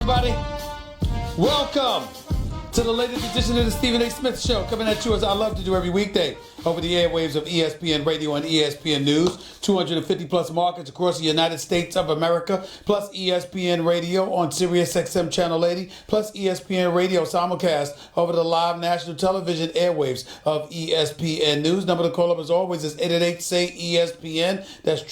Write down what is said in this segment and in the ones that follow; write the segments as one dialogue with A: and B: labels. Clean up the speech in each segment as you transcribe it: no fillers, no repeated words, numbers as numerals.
A: Everybody, welcome to the latest edition of the Stephen A. Smith Show, coming at you as I love to do every weekday over the airwaves of ESPN Radio and ESPN News. 250 plus markets across the United States of America, plus ESPN Radio on Sirius XM Channel 80, plus ESPN Radio simulcast over the live national television airwaves of ESPN News. Number to call up as always is 888-SAY-ESPN. That's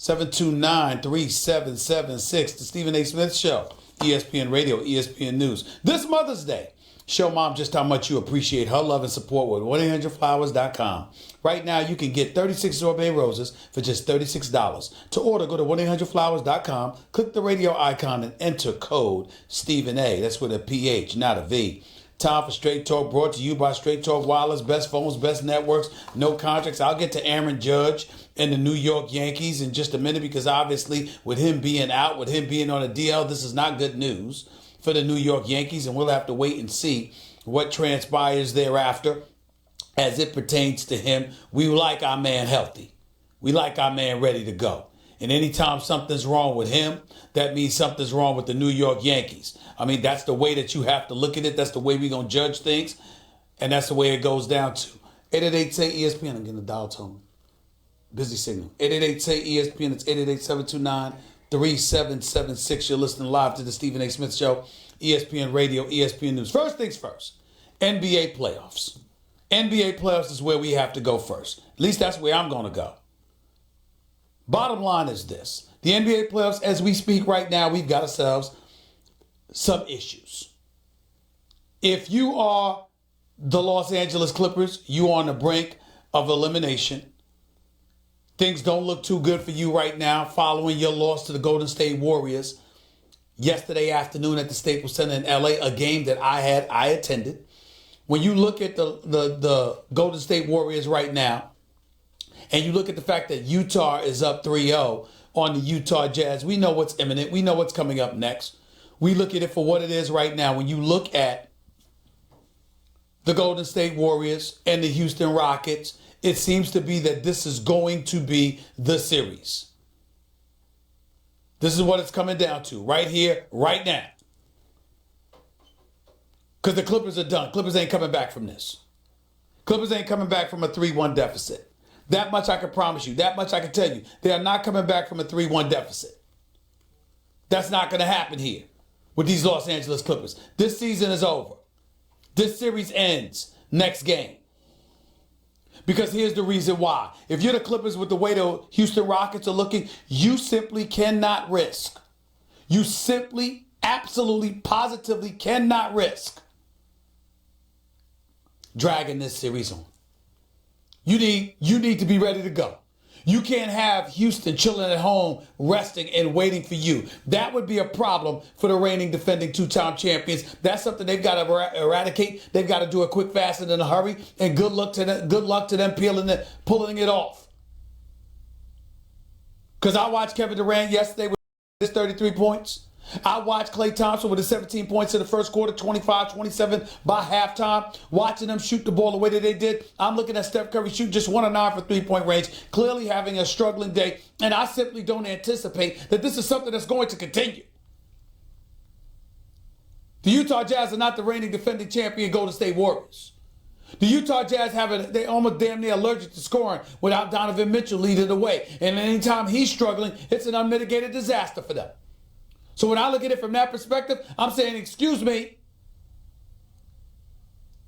A: 888-729-3776. The Stephen A. Smith Show, ESPN Radio, ESPN News. This Mother's Day, show Mom just how much you appreciate her love and support with 1-800-Flowers.com. Right now, you can get 36 sorbet roses for just $36. To order, go to 1-800-Flowers.com, click the radio icon, and enter code Stephen A. That's with a PH, not a V. Time for Straight Talk, brought to you by Straight Talk Wireless, best phones, best networks, no contracts. I'll get to Aaron Judge and the New York Yankees in just a minute, because obviously with him being out, with him being on a DL, this is not good news for the New York Yankees, and we'll have to wait and see what transpires thereafter as it pertains to him. We like our man healthy. We like our man ready to go. And anytime something's wrong with him, that means something's wrong with the New York Yankees. I mean, that's the way that you have to look at it. That's the way we're going to judge things. And that's the way it goes down to 888-SAY-ESPN. I'm getting a dial tone. Busy signal. 888-SAY-ESPN. It's 888-729-3776. You're listening live to the Stephen A. Smith Show, ESPN Radio, ESPN News. First things first, NBA playoffs. NBA playoffs is where we have to go first. At least that's where I'm going to go. Bottom line is this. The NBA playoffs, as we speak right now, we've got ourselves some issues. If you are the Los Angeles Clippers, you're on the brink of elimination. Things don't look too good for you right now following your loss to the Golden State Warriors yesterday afternoon at the Staples Center in LA, a game that I attended. When you look at the Golden State Warriors right now, and you look at the fact that Utah is up 3-0 on the Utah Jazz, we know what's imminent. We know what's coming up next. We look at it for what it is right now. When you look at the Golden State Warriors and the Houston Rockets, it seems to be that this is going to be the series. This is what it's coming down to right here, right now. Because the Clippers are done. Clippers ain't coming back from this. Clippers ain't coming back from a 3-1 deficit. That much I can promise you. That much I can tell you. They are not coming back from a 3-1 deficit. That's not going to happen here with these Los Angeles Clippers. This season is over. This series ends next game. Because here's the reason why. If you're the Clippers with the way the Houston Rockets are looking, you simply cannot risk. You simply, absolutely, positively cannot risk dragging this series on. You need to be ready to go. You can't have Houston chilling at home, resting and waiting for you. That would be a problem for the reigning defending two-time champions. That's something they've got to eradicate. They've got to do it quick, fast, and in a hurry. And good luck to them pulling it off. Because I watched Kevin Durant yesterday with his 33 points. I watched Klay Thompson with his 17 points in the first quarter, 25-27 by halftime. Watching them shoot the ball the way that they did. I'm looking at Steph Curry shoot just 1 of 9 for three-point range, clearly having a struggling day. And I simply don't anticipate that this is something that's going to continue. The Utah Jazz are not the reigning defending champion Golden State Warriors. The Utah Jazz they almost damn near allergic to scoring without Donovan Mitchell leading the way. And anytime he's struggling, it's an unmitigated disaster for them. So when I look at it from that perspective, I'm saying, excuse me,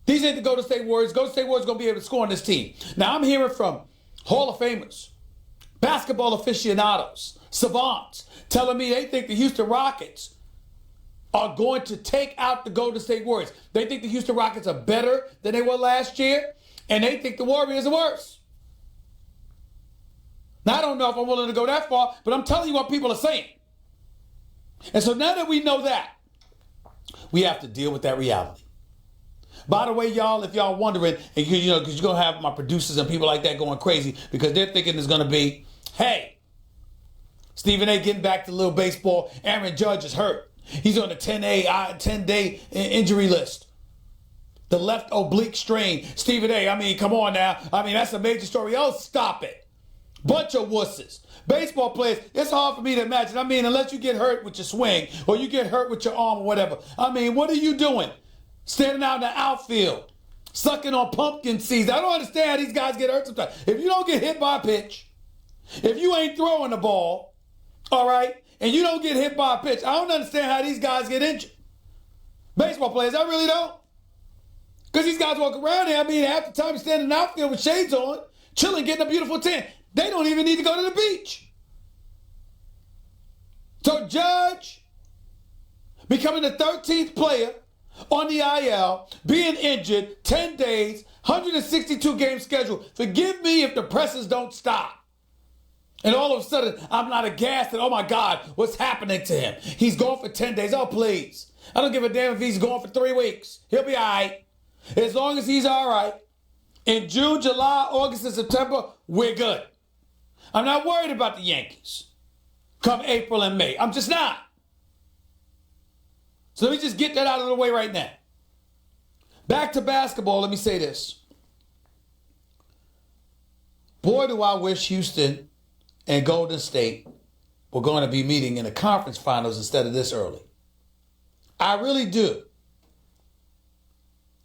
A: these ain't the Golden State Warriors. Golden State Warriors going to be able to score on this team. Now, I'm hearing from Hall of Famers, basketball aficionados, savants, telling me they think the Houston Rockets are going to take out the Golden State Warriors. They think the Houston Rockets are better than they were last year, and they think the Warriors are worse. Now, I don't know if I'm willing to go that far, but I'm telling you what people are saying. And so now that we know that, we have to deal with that reality. By the way, y'all, if y'all wondering, and because you're going to have my producers and people like that going crazy because they're thinking it's going to be, hey, Stephen A. getting back to little baseball. Aaron Judge is hurt. He's on the 10-day injury list. The left oblique strain. Stephen A., I mean, come on now. I mean, that's a major story. Oh, stop it. Bunch of wusses. Baseball players, it's hard for me to imagine. I mean, unless you get hurt with your swing or you get hurt with your arm or whatever. I mean, what are you doing? Standing out in the outfield, sucking on pumpkin seeds. I don't understand how these guys get hurt sometimes. If you don't get hit by a pitch, if you ain't throwing the ball, all right, and you don't get hit by a pitch, I don't understand how these guys get injured. Baseball players, I really don't. Because these guys walk around here, I mean, half the time you're standing in the outfield with shades on, chilling, getting a beautiful tan. They don't even need to go to the beach. So Judge becoming the 13th player on the IL, being injured, 10 days, 162 game schedule. Forgive me if the presses don't stop. And all of a sudden, I'm not aghast at, oh my God, what's happening to him? He's gone for 10 days. Oh, please. I don't give a damn if he's gone for 3 weeks. He'll be all right. As long as he's all right. In June, July, August, and September, we're good. I'm not worried about the Yankees come April and May. I'm just not. So let me just get that out of the way right now. Back to basketball, let me say this. Boy, do I wish Houston and Golden State were going to be meeting in the conference finals instead of this early. I really do.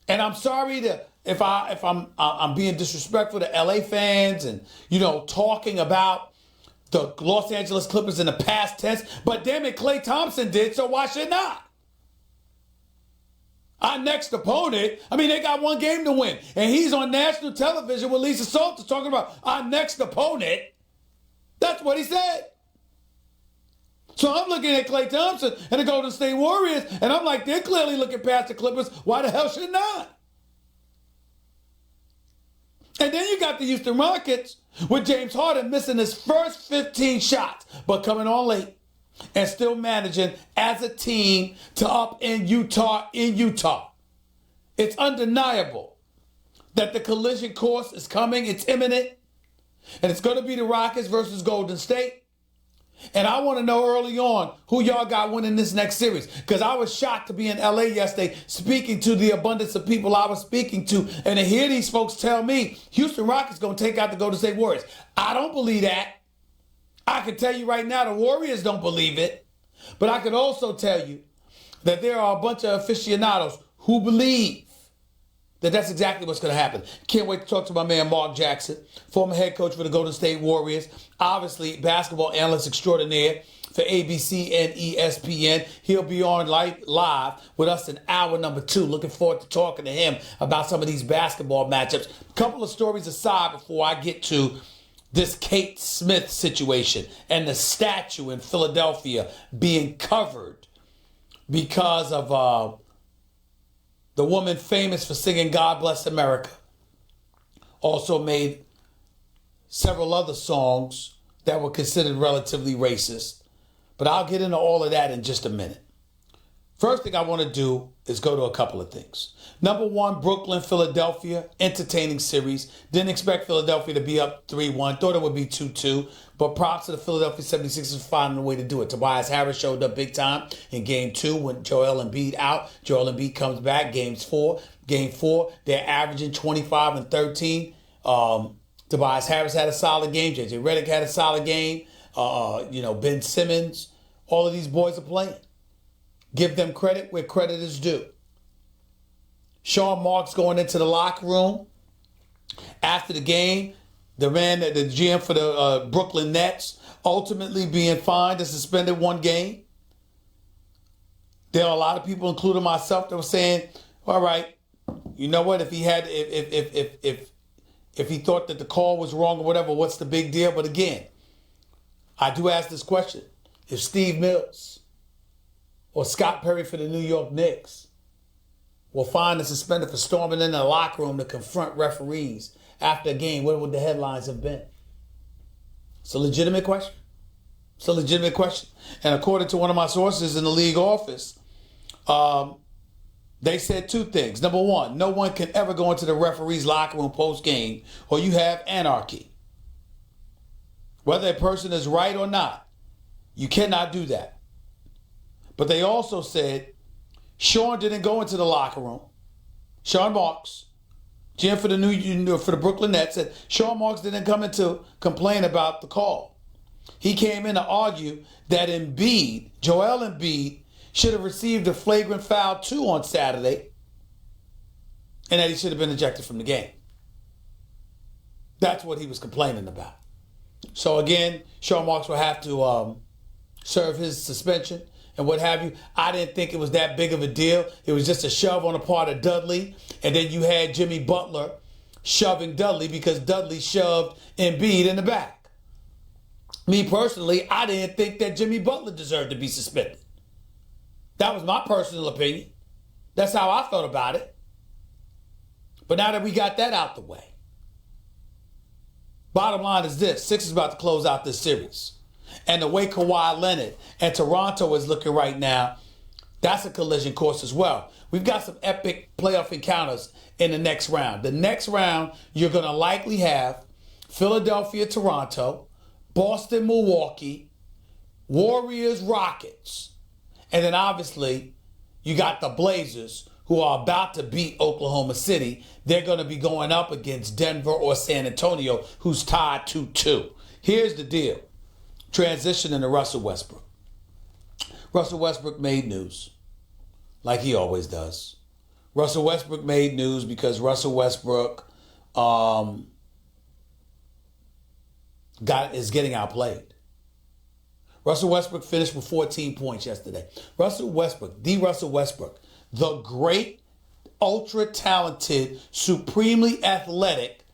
A: And I'm sorry to if I'm being disrespectful to LA fans and, talking about the Los Angeles Clippers in the past tense, but damn it, Klay Thompson did, so why should not? Our next opponent, they got 1 game to win, and he's on national television with Lisa Salters talking about our next opponent. That's what he said. So I'm looking at Klay Thompson and the Golden State Warriors, and I'm like, they're clearly looking past the Clippers. Why the hell should not? And then you got the Houston Rockets with James Harden missing his first 15 shots, but coming on late and still managing as a team to up in Utah. It's undeniable that the collision course is coming. It's imminent. And it's going to be the Rockets versus Golden State. And I want to know early on who y'all got winning this next series. Because I was shocked to be in LA yesterday speaking to the abundance of people I was speaking to. And to hear these folks tell me Houston Rockets going to take out the Golden State Warriors. I don't believe that. I can tell you right now the Warriors don't believe it. But I can also tell you that there are a bunch of aficionados who believe that that's exactly what's going to happen. Can't wait to talk to my man Mark Jackson, former head coach for the Golden State Warriors, obviously basketball analyst extraordinaire for ABC and ESPN. He'll be on live with us in hour number 2. Looking forward to talking to him about some of these basketball matchups. A couple of stories aside before I get to this Kate Smith situation and the statue in Philadelphia being covered because of the woman famous for singing God Bless America. Also made several other songs that were considered relatively racist. But I'll get into all of that in just a minute. First thing I want to do is go to a couple of things. Number 1, Brooklyn, Philadelphia, entertaining series. Didn't expect Philadelphia to be up 3-1. Thought it would be 2-2. But props to the Philadelphia 76ers finding a way to do it. Tobias Harris showed up big time in Game 2 when Joel Embiid out. Joel Embiid comes back. Game 4, they're averaging 25 and 13. Tobias Harris had a solid game. JJ Redick had a solid game. Ben Simmons. All of these boys are playing. Give them credit where credit is due. Sean Marks going into the locker room after the game. The GM for the Brooklyn Nets, ultimately being fined and suspended 1 game. There are a lot of people, including myself, that were saying, "All right, you know what? If he had, if he thought that the call was wrong or whatever, what's the big deal?" But again, I do ask this question: if Steve Mills or Scott Perry for the New York Knicks were fined and suspended for storming in the locker room to confront referees after a game, what would the headlines have been? It's a legitimate question. And according to one of my sources in the league office, they said 2 things. Number 1, no one can ever go into the referee's locker room post-game or you have anarchy. Whether a person is right or not, you cannot do that. But they also said Sean didn't go into the locker room. Sean Marks GM for the Brooklyn Nets, said Sean Marks didn't come in to complain about the call. He came in to argue that Joel Embiid, should have received a flagrant foul too on Saturday, and that he should have been ejected from the game. That's what he was complaining about. So again, Sean Marks will have to serve his suspension and what have you. I didn't think it was that big of a deal. It was just a shove on the part of Dudley. And then you had Jimmy Butler shoving Dudley because Dudley shoved Embiid in the back. Me personally, I didn't think that Jimmy Butler deserved to be suspended. That was my personal opinion. That's how I felt about it. But now that we got that out the way, bottom line is this. Sixers about to close out this series. And the way Kawhi Leonard and Toronto is looking right now, that's a collision course as well. We've got some epic playoff encounters in the next round. The next round, you're going to likely have Philadelphia, Toronto, Boston, Milwaukee, Warriors, Rockets. And then obviously, you got the Blazers, who are about to beat Oklahoma City. They're going to be going up against Denver or San Antonio, who's tied 2-2. Here's the deal. Transitioning to Russell Westbrook. Russell Westbrook made news, like he always does. Russell Westbrook made news because Russell Westbrook is getting outplayed. Russell Westbrook finished with 14 points yesterday. Russell Westbrook, the great, ultra-talented, supremely athletic,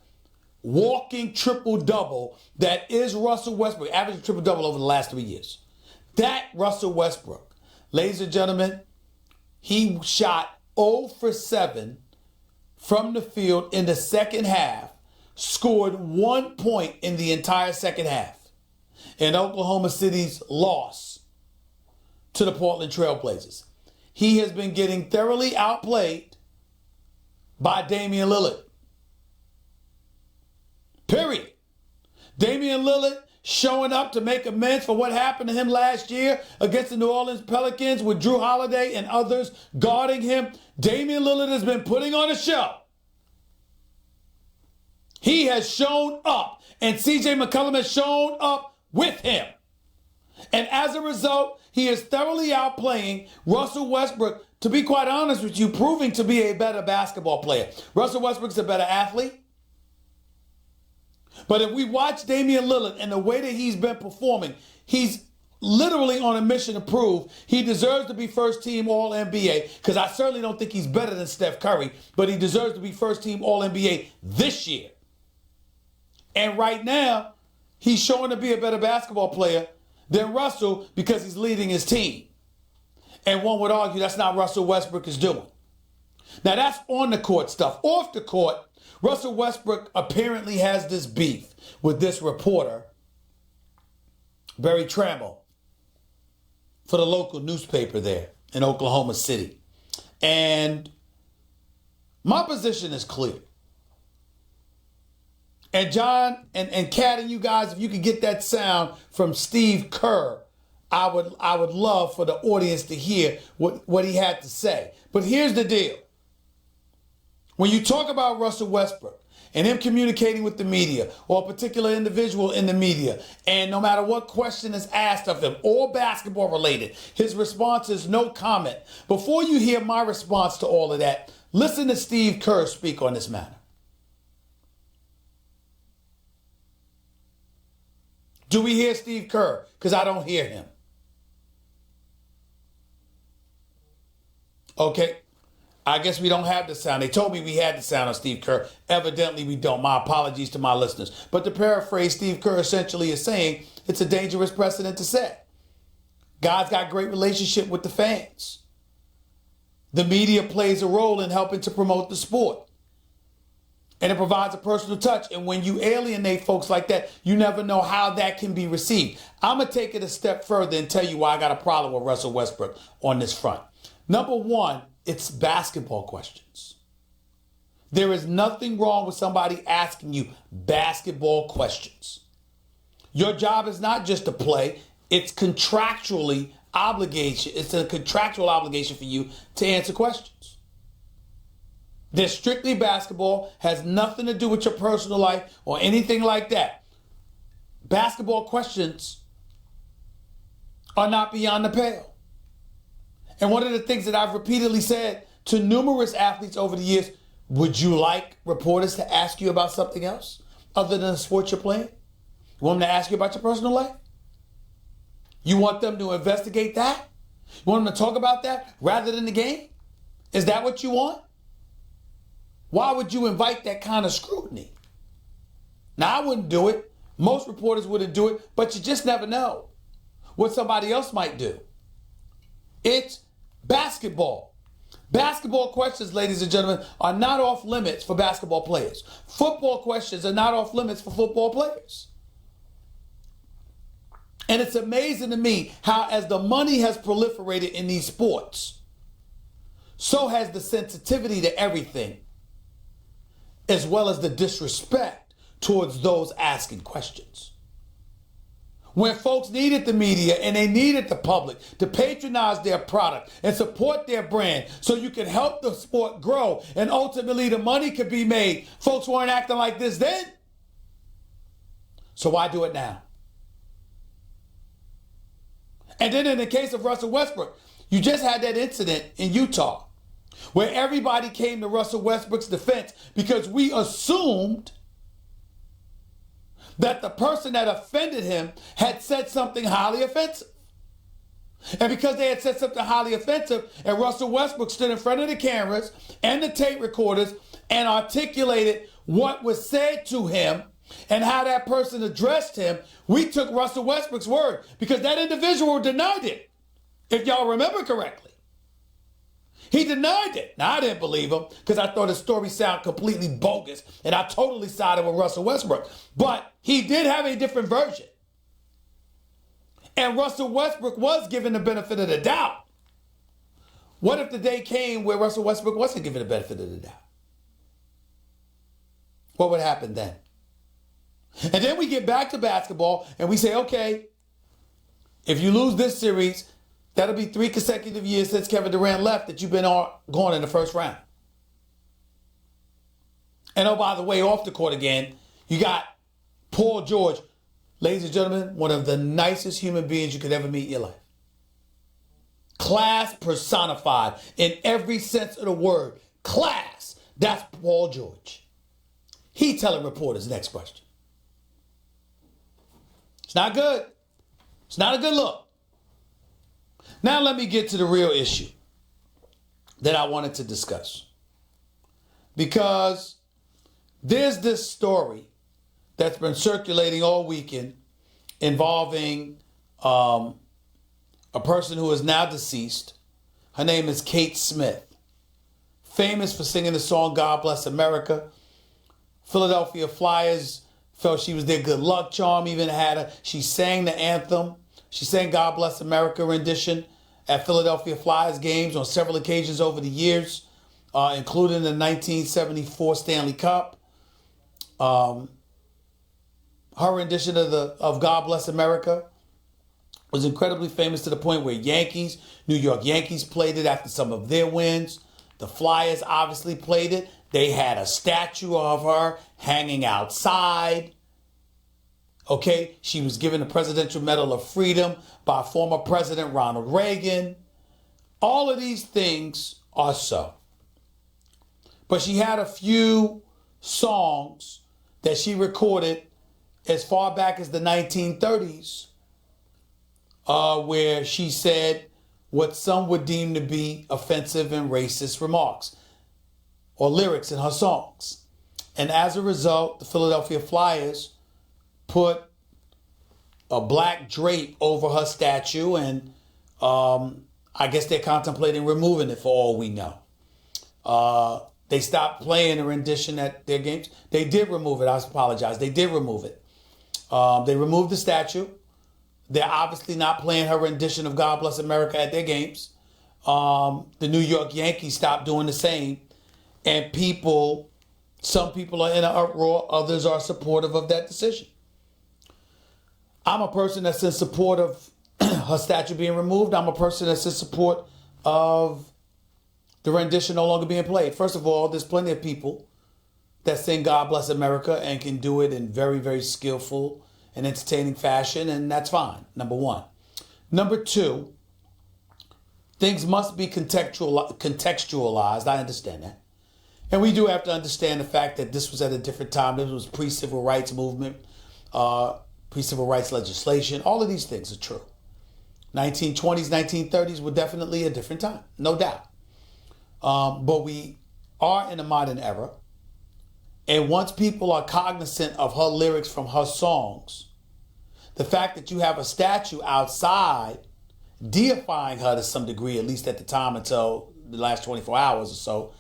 A: walking triple-double that is Russell Westbrook, averaging triple-double over the last 3 years. That Russell Westbrook, ladies and gentlemen, he shot 0 for 7 from the field in the second half, scored 1 point in the entire second half in Oklahoma City's loss to the Portland Trail Blazers. He has been getting thoroughly outplayed by Damian Lillard. Period. Damian Lillard showing up to make amends for what happened to him last year against the New Orleans Pelicans with Drew Holiday and others guarding him. Damian Lillard has been putting on a show. He has shown up, and CJ McCollum has shown up with him. And as a result, he is thoroughly outplaying Russell Westbrook, to be quite honest with you, proving to be a better basketball player. Russell Westbrook's a better athlete. But if we watch Damian Lillard and the way that he's been performing, he's literally on a mission to prove he deserves to be first team All-NBA, because I certainly don't think he's better than Steph Curry, but he deserves to be first team All-NBA this year. And right now, he's showing to be a better basketball player than Russell because he's leading his team. And one would argue that's not Russell Westbrook is doing. Now that's on the court stuff. Off the court, Russell Westbrook apparently has this beef with this reporter, Barry Trammell, for the local newspaper there in Oklahoma City. And my position is clear. And John and Kat and you guys, if you could get that sound from Steve Kerr, I would love for the audience to hear what he had to say. But here's the deal. When you talk about Russell Westbrook and him communicating with the media or a particular individual in the media, and no matter what question is asked of him, all basketball related, his response is no comment. Before you hear my response to all of that, listen to Steve Kerr speak on this matter. Do we hear Steve Kerr? Because I don't hear him. Okay. I guess we don't have the sound. They told me we had the sound on Steve Kerr. Evidently we don't. My apologies to my listeners. But to paraphrase, Steve Kerr essentially is saying it's a dangerous precedent to set. God's got a great relationship with the fans. The media plays a role in helping to promote the sport. And it provides a personal touch. And when you alienate folks like that, you never know how that can be received. I'm going to take it a step further and tell you why I got a problem with Russell Westbrook on this front. Number one, it's basketball questions. There is nothing wrong with somebody asking you basketball questions. Your job is not just to play. It's contractually obligation. It's a contractual obligation for you to answer questions. They're strictly basketball, has nothing to do with your personal life or anything like that. Basketball questions are not beyond the pale. And one of the things that I've repeatedly said to numerous athletes over the years, would you like reporters to ask you about something else other than the sport you're playing? You want them to ask you about your personal life? You want them to investigate that? You want them to talk about that rather than the game? Is that what you want? Why would you invite that kind of scrutiny? Now, I wouldn't do it. Most reporters wouldn't do it, but you just never know what somebody else might do. It's basketball. Basketball questions, ladies and gentlemen, are not off limits for basketball players. Football questions are not off limits for football players. And it's amazing to me how, as the money has proliferated in these sports, so has the sensitivity to everything, as well as the disrespect towards those asking questions. When folks needed the media and they needed the public to patronize their product and support their brand so you can help the sport grow and ultimately the money could be made, folks weren't acting like this then. So why do it now? And then in the case of Russell Westbrook, you just had that incident in Utah where everybody came to Russell Westbrook's defense because we assumed that the person that offended him had said something highly offensive. And because they had said something highly offensive, and Russell Westbrook stood in front of the cameras and the tape recorders and articulated what was said to him and how that person addressed him, we took Russell Westbrook's word because that individual denied it, if y'all remember correctly. He denied it. Now, I didn't believe him because I thought his story sounded completely bogus, and I totally sided with Russell Westbrook. But he did have a different version. And Russell Westbrook was given the benefit of the doubt. What if the day came where Russell Westbrook wasn't given the benefit of the doubt? What would happen then? And then we get back to basketball and we say, okay, if you lose this series, that'll be 3 consecutive years since Kevin Durant left that you've been gone in the first round. And oh, by the way, off the court again, you got Paul George, ladies and gentlemen, one of the nicest human beings you could ever meet in your life. Class personified in every sense of the word. Class. That's Paul George. He telling reporters, next question. It's not good. It's not a good look. Now let me get to the real issue that I wanted to discuss. Because there's this story that's been circulating all weekend involving a person who is now deceased. Her name is Kate Smith, famous for singing the song God Bless America. Philadelphia Flyers felt she was their good luck charm, even had her. She sang the anthem. She sang God Bless America rendition at Philadelphia Flyers games on several occasions over the years, including the 1974 Stanley Cup. Her rendition of God Bless America was incredibly famous to the point where New York Yankees played it after some of their wins. The Flyers obviously played it. They had a statue of her hanging outside. Okay, she was given the Presidential Medal of Freedom by former President Ronald Reagan. All of these things are so. But she had a few songs that she recorded as far back as the 1930s, where she said what some would deem to be offensive and racist remarks or lyrics in her songs. And as a result, the Philadelphia Flyers put a black drape over her statue, and I guess they're contemplating removing it for all we know. They stopped playing a rendition at their games. They did remove it. I apologize. They did remove it. They removed the statue. They're obviously not playing her rendition of God Bless America at their games. The New York Yankees stopped doing the same. And some people are in an uproar. Others are supportive of that decision. I'm a person that's in support of her statue being removed. I'm a person that's in support of the rendition no longer being played. First of all, there's plenty of people that sing God Bless America and can do it in very, very skillful and entertaining fashion, and that's fine, number one. Number two, things must be contextualized. I understand that. And we do have to understand the fact that this was at a different time. This was pre-civil rights movement, pre-civil rights legislation. All of these things are true. 1920s, 1930s were definitely a different time, no doubt. But we are in a modern era. And once people are cognizant of her lyrics from her songs, the fact that you have a statue outside deifying her to some degree, at least at the time until the last 24 hours or so,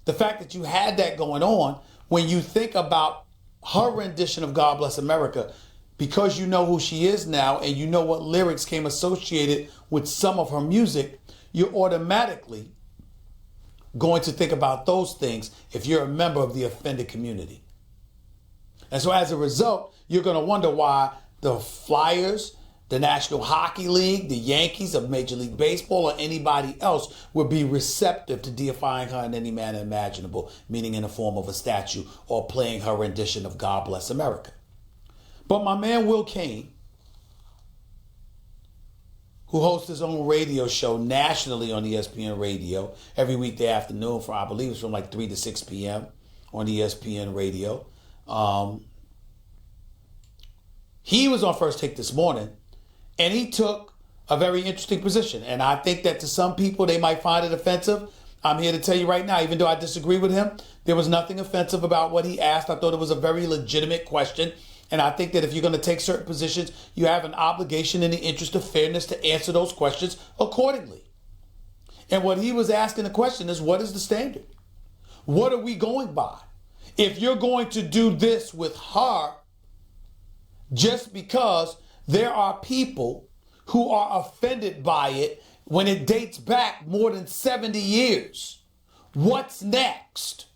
A: the fact that you had that going on, when you think about her rendition of God Bless America, because you know who she is now and you know what lyrics came associated with some of her music, you're automatically going to think about those things if you're a member of the offended community. And so as a result, you're going to wonder why the Flyers, the National Hockey League, the Yankees of Major League Baseball, or anybody else would be receptive to deifying her in any manner imaginable, meaning in the form of a statue or playing her rendition of God Bless America. But my man Will Kane, who hosts his own radio show nationally on ESPN Radio every weekday afternoon for, I believe it's from like 3 to 6 p.m. on ESPN Radio. He was on First Take this morning, and he took a very interesting position. And I think that to some people, they might find it offensive. I'm here to tell you right now, even though I disagree with him, there was nothing offensive about what he asked. I thought it was a very legitimate question. And I think that if you're going to take certain positions, you have an obligation in the interest of fairness to answer those questions accordingly. And what he was asking the question is, what is the standard? What are we going by? If you're going to do this with her, just because there are people who are offended by it when it dates back more than 70 years, what's next?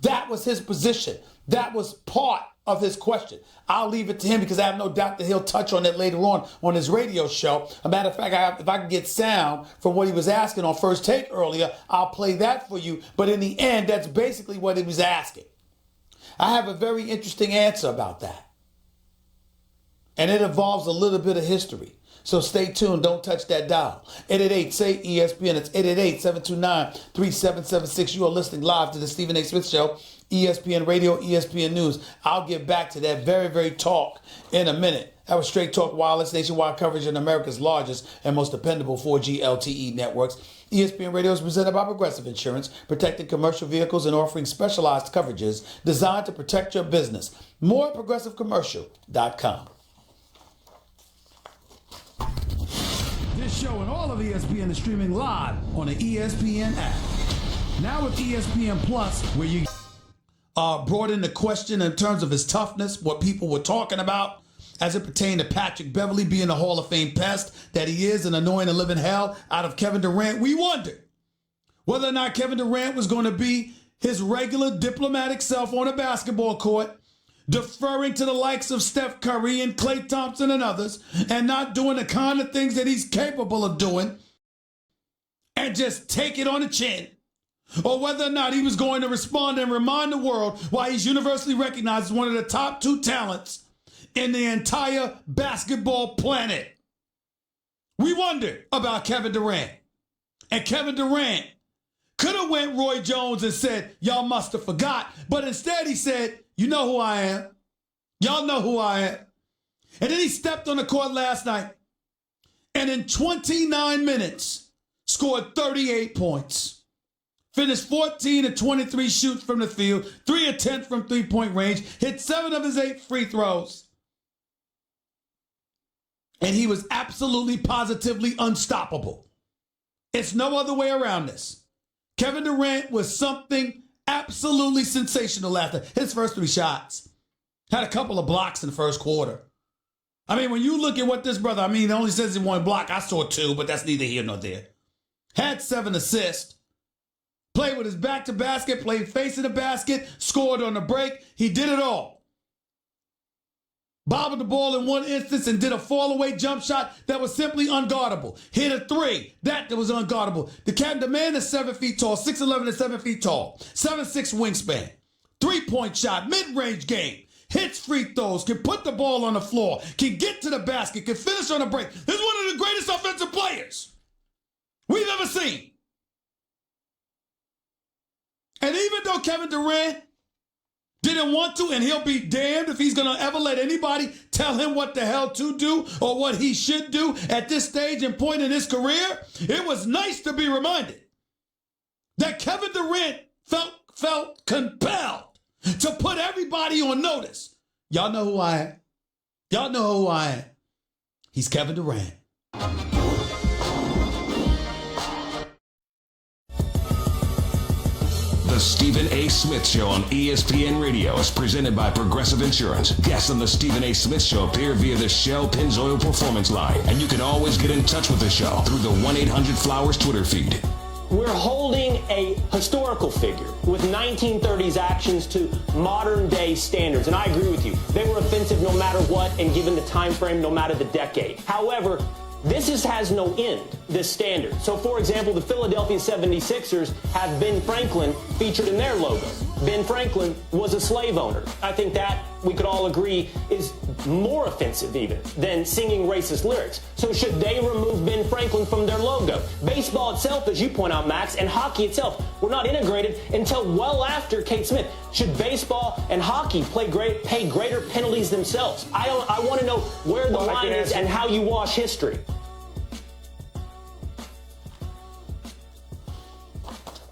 A: That was his position. That was part of his question. I'll leave it to him because I have no doubt that he'll touch on it later on his radio show. A matter of fact, if I can get sound from what he was asking on First Take earlier, I'll play that for you. But in the end, that's basically what he was asking. I have a very interesting answer about that. And it involves a little bit of history. So stay tuned. Don't touch that dial. 888-SAY-ESPN. It's 888-729-3776. You are listening live to the Stephen A. Smith Show, ESPN Radio, ESPN News. I'll get back to that very, very talk in a minute. That was Straight Talk Wireless, nationwide coverage in America's largest and most dependable 4G LTE networks. ESPN Radio is presented by Progressive Insurance, protecting commercial vehicles and offering specialized coverages designed to protect your business. More at progressivecommercial.com. This show and all of ESPN is streaming live on the ESPN app. Now with ESPN Plus, where you brought in the question in terms of his toughness, what people were talking about as it pertained to Patrick Beverley being the Hall of Fame pest that he is and annoying the living hell out of Kevin Durant. We wondered whether or not Kevin Durant was going to be his regular diplomatic self on a basketball court, deferring to the likes of Steph Curry and Klay Thompson and others, and not doing the kind of things that he's capable of doing, and just take it on the chin. Or whether or not he was going to respond and remind the world why he's universally recognized as one of the top two talents in the entire basketball planet. We wondered about Kevin Durant. And Kevin Durant could have went Roy Jones and said, y'all must have forgot. But instead he said, you know who I am. Y'all know who I am. And then he stepped on the court last night and in 29 minutes scored 38 points. Finished 14 of 23 shoots from the field, 3 of 10 from three-point range, hit 7 of his 8 free throws. And he was absolutely, positively unstoppable. It's no other way around this. Kevin Durant was something absolutely sensational after his first 3 shots. Had a couple of blocks in the first quarter. I mean, when you look at what this brother, it only says he 1 block. I saw 2, but that's neither here nor there. Had 7 assists. Played with his back to basket, played facing the basket, scored on the break. He did it all. bobbled the ball in one instance and did a fall-away jump shot that was simply unguardable. Hit a three. That was unguardable. The man is 7 feet tall, 6'11" and 7 feet tall, 7'6" wingspan. Three-point shot, mid-range game. Hits free throws, can put the ball on the floor, can get to the basket, can finish on a break. This is one of the greatest offensive players we've ever seen. And even though Kevin Durant didn't want to, and he'll be damned if he's going to ever let anybody tell him what the hell to do or what he should do at this stage and point in his career, it was nice to be reminded that Kevin Durant felt compelled to put everybody on notice. Y'all know who I am. Y'all know who I am. He's Kevin Durant.
B: The Stephen A. Smith Show on ESPN Radio is presented by Progressive Insurance. Guests on the Stephen A. Smith Show appear via the Shell Pennzoil Performance Line. And you can always get in touch with the show through the 1-800-Flowers Twitter feed.
C: We're holding a historical figure with 1930s actions to modern day standards. And I agree with you. They were offensive no matter what, and given the time frame, no matter the decade. However, this has no end, this standard. So, for example, the Philadelphia 76ers have Ben Franklin featured in their logo. Ben Franklin was a slave owner. I think that we could all agree is more offensive even than singing racist lyrics. So should they remove Ben Franklin from their logo? Baseball itself, as you point out, Max, and hockey itself were not integrated until well after Kate Smith. Should baseball and hockey pay greater penalties themselves? I want to know where the line is and how you wash history.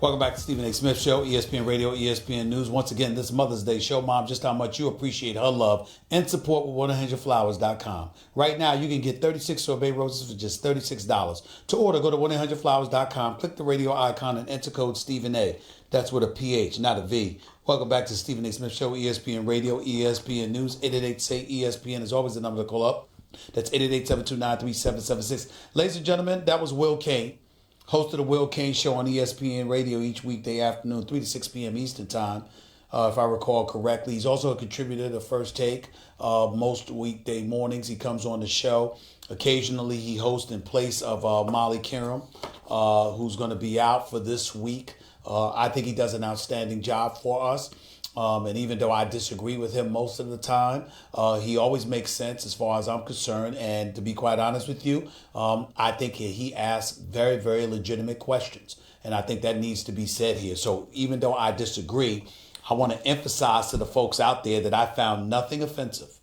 A: Welcome back to Stephen A. Smith Show, ESPN Radio, ESPN News. Once again, this Mother's Day, show Mom just how much you appreciate her love and support with 1-800-Flowers.com. Right now, you can get 36 sorbet roses for just $36. To order, go to 1-800-Flowers.com, click the radio icon, and enter code Stephen A. That's with a PH, not a V. Welcome back to Stephen A. Smith Show, ESPN Radio, ESPN News. 888-SAY-ESPN is always the number to call up. That's 888-729-3776. Ladies and gentlemen, that was Will Cain, host of the Will Cain Show on ESPN Radio each weekday afternoon, 3 to 6 p.m. Eastern Time, if I recall correctly. He's also a contributor to First Take. Most weekday mornings he comes on the show. Occasionally he hosts in place of Molly Kiram, who's going to be out for this week. I think he does an outstanding job for us. And even though I disagree with him most of the time, he always makes sense as far as I'm concerned. And to be quite honest with you, I think he asks very, very legitimate questions. And I think that needs to be said here. So even though I disagree, I want to emphasize to the folks out there that I found nothing offensive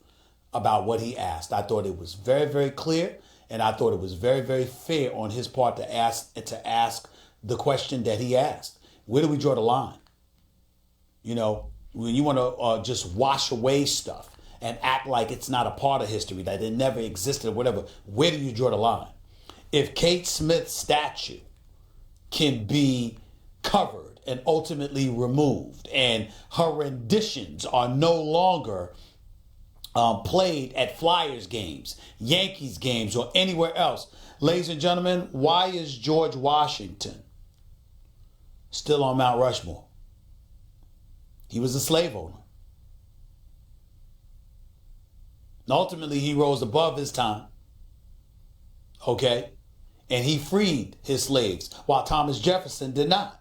A: about what he asked. I thought it was very, very clear. And I thought it was very, very fair on his part to ask the question that he asked. Where do we draw the line? You know, when you want to just wash away stuff and act like it's not a part of history, that it never existed or whatever, where do you draw the line? If Kate Smith's statue can be covered and ultimately removed and her renditions are no longer played at Flyers games, Yankees games, or anywhere else, ladies and gentlemen, why is George Washington still on Mount Rushmore? He was a slave owner. And ultimately, he rose above his time. Okay? And he freed his slaves, while Thomas Jefferson did not.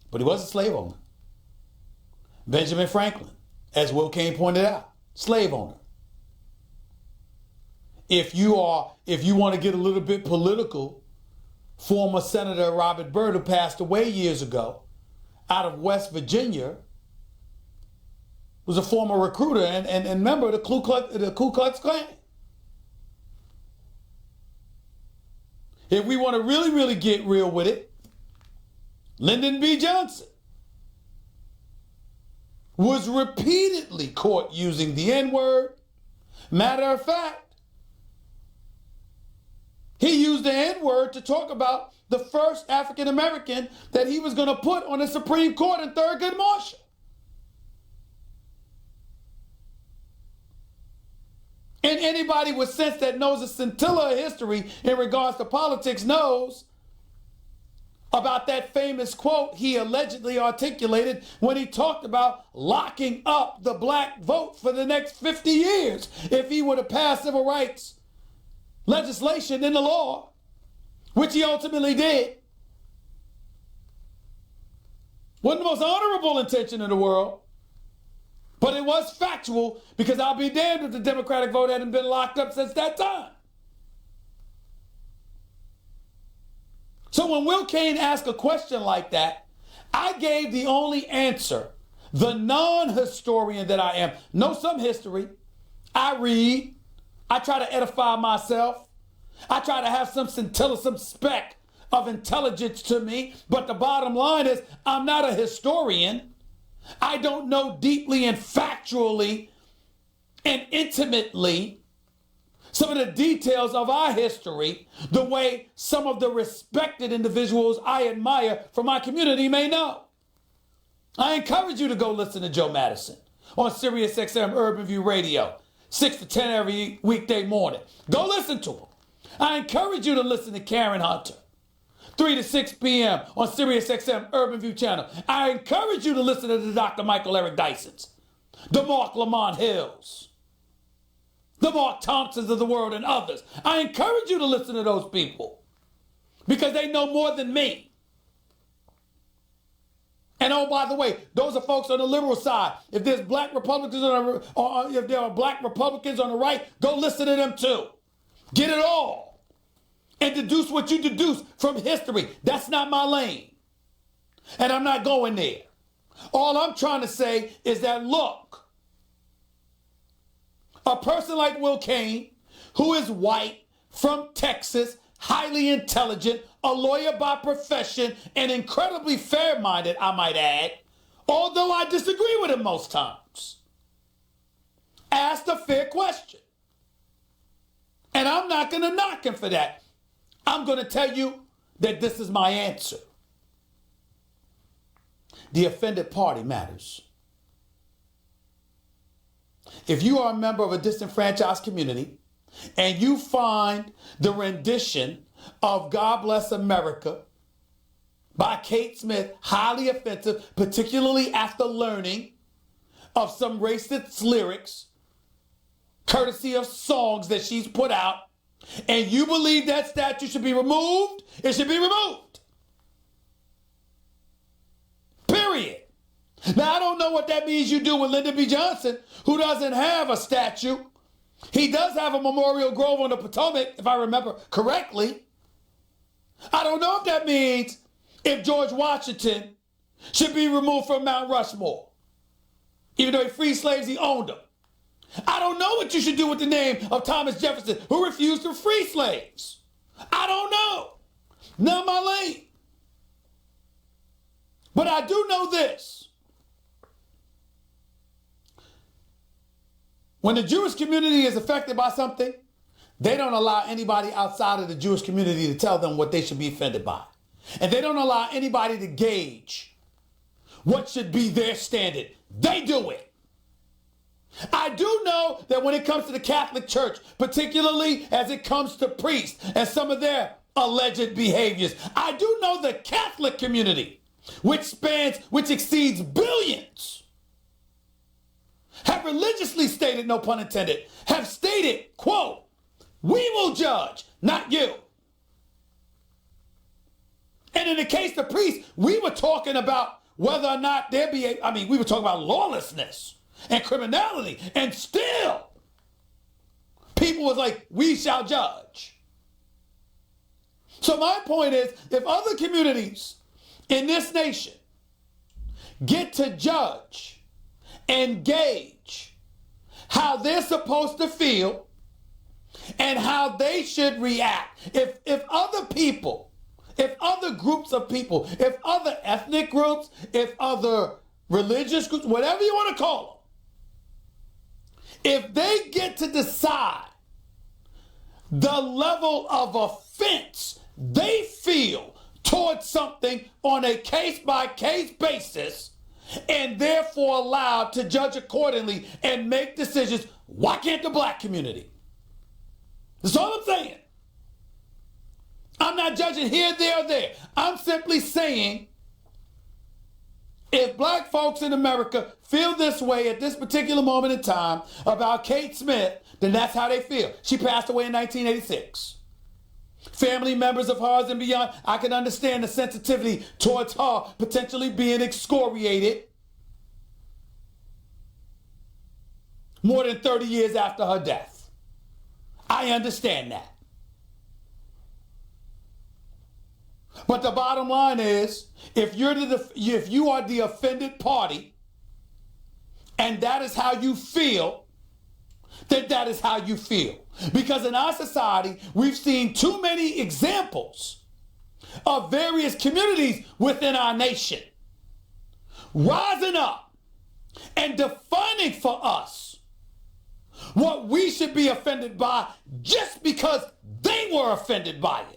A: But he was a slave owner. Benjamin Franklin, as Will Cain pointed out, slave owner. If you want to get a little bit political, former Senator Robert Byrd, who passed away years ago, out of West Virginia, was a former recruiter and member of the Ku Klux Klan. If we want to really, really get real with it, Lyndon B. Johnson was repeatedly caught using the N-word. Matter of fact, he used the N-word to talk about the first African American that he was going to put on the Supreme Court in Thurgood Marshall. And anybody with sense that knows a scintilla of history in regards to politics knows about that famous quote he allegedly articulated when he talked about locking up the black vote for the next 50 years if he were to pass civil rights legislation into law, which he ultimately did. Wasn't the most honorable intention in the world, but it was factual, because I'll be damned if the Democratic vote hadn't been locked up since that time. So when Will Cain asked a question like that, I gave the only answer, the non-historian that I am. Know some history. I read. I try to edify myself. I try to have some scintilla, some speck of intelligence to me. But the bottom line is, I'm not a historian. I don't know deeply and factually and intimately some of the details of our history the way some of the respected individuals I admire from my community may know. I encourage you to go listen to Joe Madison on Sirius XM Urban View Radio, 6 to 10 every weekday morning. Go listen to him. I encourage you to listen to Karen Hunter, 3 to 6 p.m. on Sirius XM Urban View Channel. I encourage you to listen to the Dr. Michael Eric Dysons, the Mark Lamont Hills, the Mark Thompsons of the world, and others. I encourage you to listen to those people because they know more than me. And oh, by the way, those are folks on the liberal side. If there's black Republicans or if there are black Republicans on the right, go listen to them too. Get it all. And deduce what you deduce from history. That's not my lane. And I'm not going there. All I'm trying to say is that, look, a person like Will Cain, who is white, from Texas, highly intelligent, a lawyer by profession, and incredibly fair-minded, I might add, although I disagree with him most times, asked a fair question. And I'm not going to knock him for that. I'm going to tell you that this is my answer. The offended party matters. If you are a member of a disenfranchised community and you find the rendition of God Bless America by Kate Smith highly offensive, particularly after learning of some racist lyrics, courtesy of songs that she's put out, and you believe that statue should be removed, it should be removed. Period. Now, I don't know what that means you do with Lyndon B. Johnson, who doesn't have a statue. He does have a Memorial Grove on the Potomac, if I remember correctly. I don't know if that means if George Washington should be removed from Mount Rushmore. Even though he freed slaves, he owned them. I don't know what you should do with the name of Thomas Jefferson, who refused to free slaves. I don't know. Not my lane. But I do know this. When the Jewish community is affected by something, they don't allow anybody outside of the Jewish community to tell them what they should be offended by. And they don't allow anybody to gauge what should be their standard. They do it. I do know that when it comes to the Catholic Church, particularly as it comes to priests and some of their alleged behaviors, I do know the Catholic community, which exceeds billions, have religiously stated, no pun intended, have stated, quote, "We will judge, not you." And in the case of priests, we were talking about whether or not we were talking about lawlessness and criminality, and still people was like, "We shall judge." So my point is, if other communities in this nation get to judge and gauge how they're supposed to feel and how they should react, if other people, if other groups of people, if other ethnic groups, if other religious groups, whatever you want to call them, if they get to decide the level of offense they feel towards something on a case-by-case basis, and therefore allowed to judge accordingly and make decisions, why can't the black community? That's all I'm saying. I'm not judging here, there, or there. I'm simply saying if black folks in America feel this way at this particular moment in time about Kate Smith, then that's how they feel. She passed away in 1986. Family members of hers and beyond, I can understand the sensitivity towards her potentially being excoriated more than 30 years after her death. I understand that. But the bottom line is, if you are the offended party, and that is how you feel, then that is how you feel. Because in our society, we've seen too many examples of various communities within our nation rising up and defining for us what we should be offended by just because they were offended by it.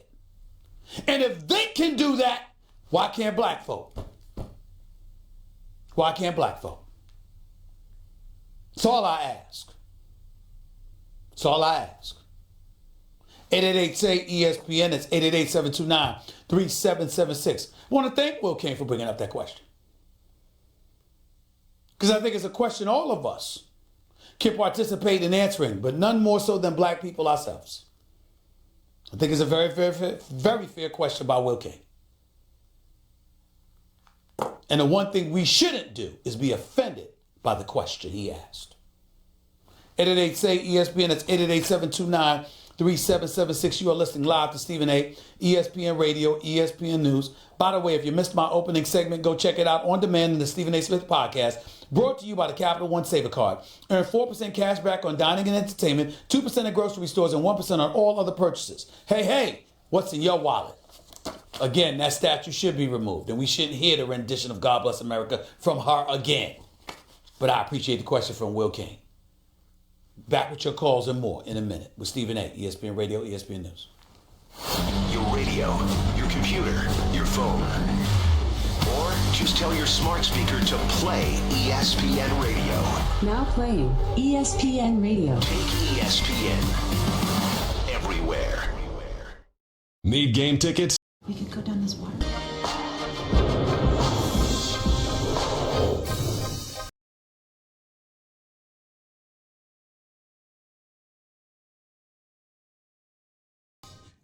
A: And if they can do that, why can't black folk? Why can't black folk? That's all I ask. That's all I ask. 888-SAY-ESPN. That's 888-729-3776. I want to thank Will Cain for bringing up that question. Because I think it's a question all of us can participate in answering, but none more so than black people ourselves. I think it's a very, very, very fair question by Will Cain. And the one thing we shouldn't do is be offended by the question he asked. 888-SAY-ESPN. That's 888-729-3776. You are listening live to Stephen A. ESPN Radio, ESPN News. By the way, if you missed my opening segment, go check it out on demand in the Stephen A. Smith podcast, brought to you by the Capital One Saver Card. Earn 4% cash back on dining and entertainment, 2% at grocery stores, and 1% on all other purchases. Hey, what's in your wallet? Again, that statue should be removed, and we shouldn't hear the rendition of God Bless America from her again. But I appreciate the question from Will Cain. Back with your calls and more in a minute with Stephen A. ESPN Radio, ESPN News.
B: Your radio, your computer, your phone. Or just tell your smart speaker to play ESPN Radio.
D: Now playing ESPN Radio.
B: Take ESPN everywhere.
E: Need game tickets?
D: We could go down this water.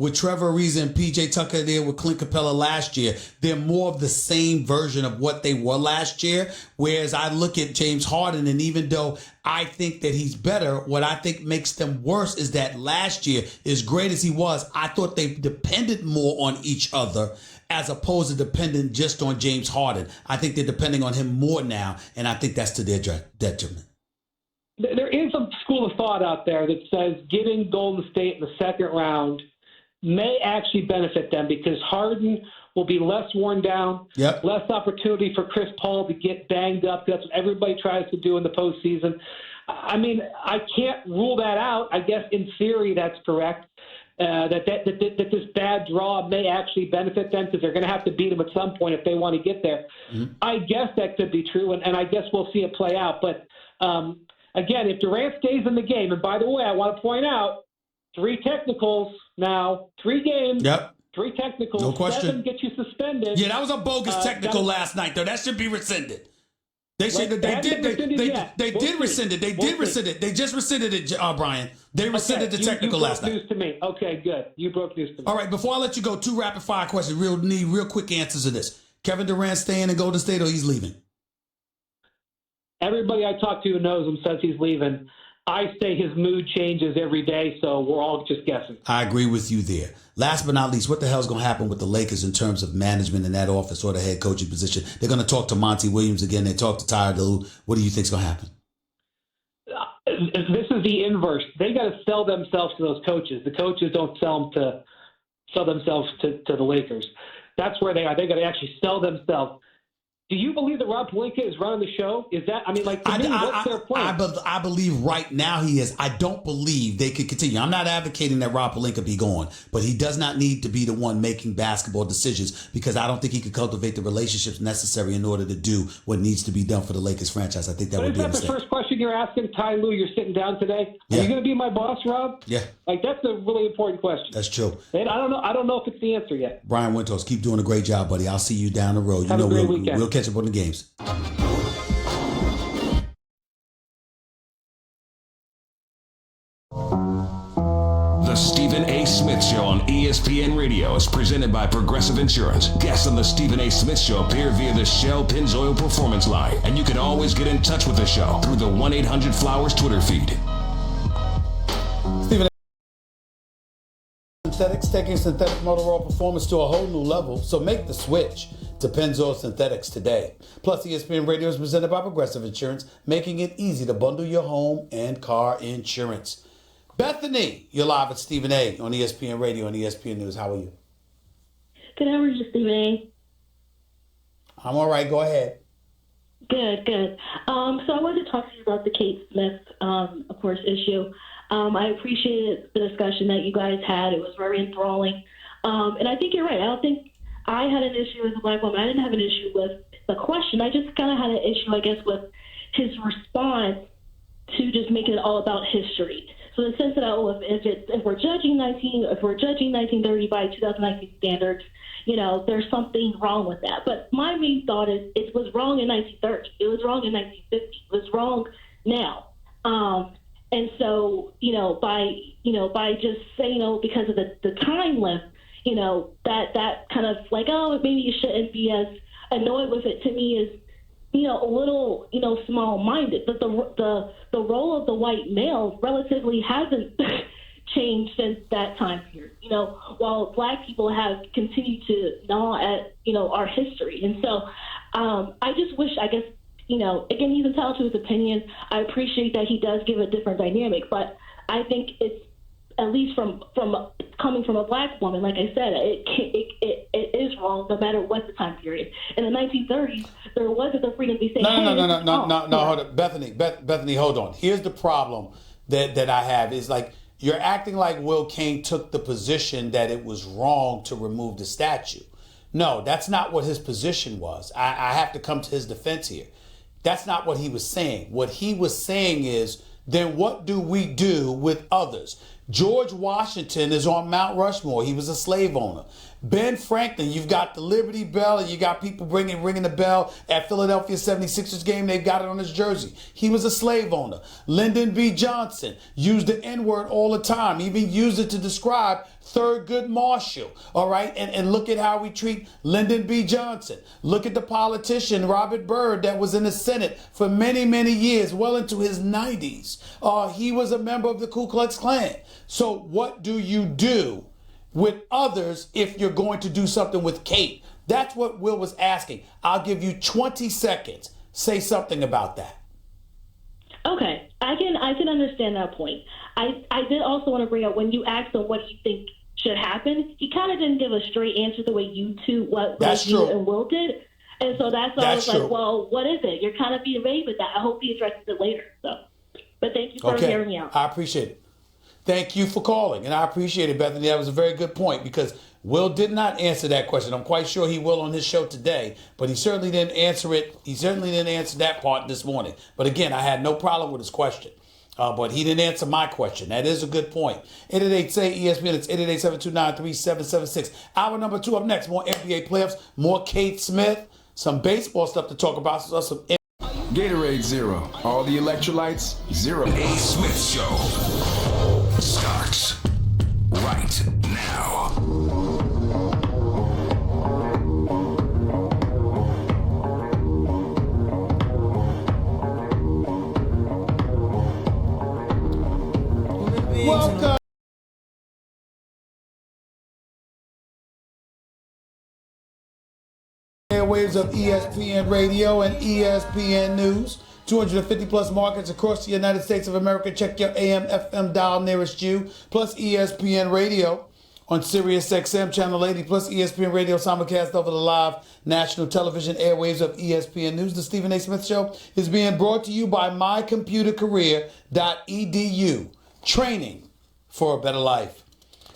A: With Trevor Ariza and PJ Tucker there with Clint Capella last year, they're more of the same version of what they were last year. Whereas I look at James Harden, and even though I think that he's better, what I think makes them worse is that last year, as great as he was, I thought they depended more on each other as opposed to depending just on James Harden. I think they're depending on him more now, and I think that's to their detriment.
F: There is a school of thought out there that says getting Golden State in the second round may actually benefit them because Harden will be less worn down, less opportunity for Chris Paul to get banged up. That's what everybody tries to do in the postseason. I mean, I can't rule that out. I guess in theory that's correct, that this bad draw may actually benefit them because they're going to have to beat them at some point if they want to get there. Mm-hmm. I guess that could be true, and I guess we'll see it play out. But, again, if Durant stays in the game, and by the way, I want to point out, 3 technicals now, 3 games.
A: Yep.
F: 3 technicals.
A: No question.
F: 7 get you suspended.
A: Yeah, that was a bogus technical last night, though. That should be rescinded. They said that they did rescind it. They did rescind it. They just rescinded it, Brian. They rescinded the technical last night.
F: You broke news to me. Okay, good. You broke news to me.
A: All right, before I let you go, 2 rapid fire questions. Real quick answers to this. Kevin Durant staying in Golden State or he's leaving?
F: Everybody I talk to who knows him says he's leaving. I say his mood changes every day, so we're all just guessing. I
A: agree with you there. Last but not least, what the hell's going to happen with the Lakers in terms of management in that office or the head coaching position? They're going to talk to Monty Williams again. They talk to Tyler Lue. What do you think's going to happen?
F: This is the inverse. They got to sell themselves to those coaches. The coaches don't sell themselves to the Lakers. That's where they are. They got to actually sell themselves. Do you believe that Rob Pelinka is running the show? Is that, I mean, like, to me, what's their plan?
A: I believe right now he is. I don't believe they could continue. I'm not advocating that Rob Pelinka be gone, but he does not need to be the one making basketball decisions because I don't think he could cultivate the relationships necessary in order to do what needs to be done for the Lakers franchise. I think that would be a mistake.
F: Is that the first question you're asking, Ty Lue? You're sitting down today.
A: Yeah.
F: Are you going to be my boss, Rob?
A: Yeah.
F: Like, that's a really important question.
A: That's true.
F: And I don't know if it's the answer yet.
A: Brian Winters, keep doing a great job, buddy. I'll see you down the road.
F: Have a great weekend.
A: We'll catch up on the games.
B: The Stephen A. Smith Show on ESPN Radio is presented by Progressive Insurance. Guests on the Stephen A. Smith Show appear via the Shell Pennzoil Performance Line, and you can always get in touch with the show through the 1-800-Flowers Twitter feed.
A: Stephen A. Synthetics, taking synthetic motor oil performance to a whole new level, so make the switch to Pennzoil Synthetics today. Plus, ESPN Radio is presented by Progressive Insurance, making it easy to bundle your home and car insurance. Bethany, you're live at Stephen A. on ESPN Radio and ESPN News. How are you?
G: Good. How are you, Stephen A?
A: I'm all right. Go ahead.
G: Good. So I wanted to talk to you about the Kate Smith, of course, issue. I appreciated the discussion that you guys had. It was very enthralling. And I think you're right. I don't think I had an issue as a black woman. I didn't have an issue with the question. I just kind of had an issue, I guess, with his response to just making it all about history. So in the sense that if we're judging 1930 by 2019 standards, there's something wrong with that. But my main thought is it was wrong in 1930. It was wrong in 1950. It was wrong now. And so, by just saying, because of the time length, that kind of like, oh, maybe you shouldn't be as annoyed with it, to me is, a little, small-minded. But the role of the white male relatively hasn't changed since that time period. While black people have continued to gnaw at, our history. And so I just wish, I guess, again, he's entitled to his opinion. I appreciate that he does give a different dynamic, but I think it's, at least from coming from a black woman, like I said, it is wrong no matter what the time period. In the 1930s, there wasn't the freedom to be saying,
A: No, hold on. Bethany, hold on. Here's the problem that I have is like, you're acting like Will Cain took the position that it was wrong to remove the statue. No, that's not what his position was. I have to come to his defense here. That's not what he was saying. What he was saying is, then what do we do with others? George Washington is on Mount Rushmore. He was a slave owner. Ben Franklin, you've got the Liberty Bell, and you got people ringing the bell at Philadelphia 76ers game. They've got it on his jersey. He was a slave owner. Lyndon B. Johnson used the N-word all the time, even used it to describe Thurgood Marshall. All right, and look at how we treat Lyndon B. Johnson. Look at the politician Robert Byrd that was in the Senate for many, many years, well into his 90s. He was a member of the Ku Klux Klan. So what do you do with others if you're going to do something with Kate? That's what Will was asking. I'll give you 20 seconds. Say something about that.
G: Okay, I can understand that point. I did also want to bring up, when you asked him what do you think should happen, he kind of didn't give a straight answer the way you two, you and Will did. And so that's why I was like, well, what is it? You're kind of being vague with that. I hope he addresses it later. So, but thank you for hearing me out.
A: I appreciate it. Thank you for calling, and I appreciate it, Bethany. That was a very good point, because Will did not answer that question. I'm quite sure he will on his show today, but he certainly didn't answer it. He certainly didn't answer that part this morning. But again, I had no problem with his question, but he didn't answer my question. That is a good point. 888-SAY-ESPN. It's 888-729-3776. Hour number 2 up next. More NBA playoffs, more Kate Smith, some baseball stuff to talk about. So some
H: Gatorade Zero. All the electrolytes, zero.
B: A. Smith Show starts right now.
A: welcome. Airwaves of ESPN Radio and ESPN News. 250 plus markets across the United States of America. Check your AM, FM dial nearest you. Plus ESPN Radio on Sirius XM Channel 80 plus ESPN Radio simulcast over the live national television airwaves of ESPN News. The Stephen A. Smith Show is being brought to you by mycomputercareer.edu. Training for a better life.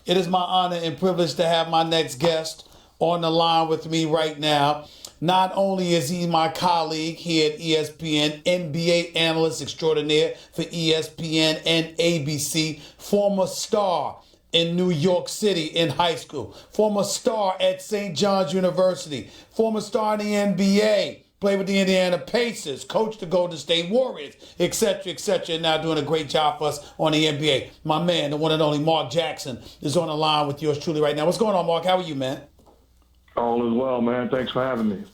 A: It is my honor and privilege to have my next guest on the line with me right now. Not only is he my colleague here at ESPN, NBA analyst extraordinaire for ESPN and ABC, former star in New York City in high school, former star at St. John's University, former star in the NBA, played with the Indiana Pacers, coached the Golden State Warriors, etc., and now doing a great job for us on the NBA. My man, the one and only Mark Jackson, is on the line with yours truly right now. What's going on, Mark? How are you, man?
I: All is well, man. Thanks for having me.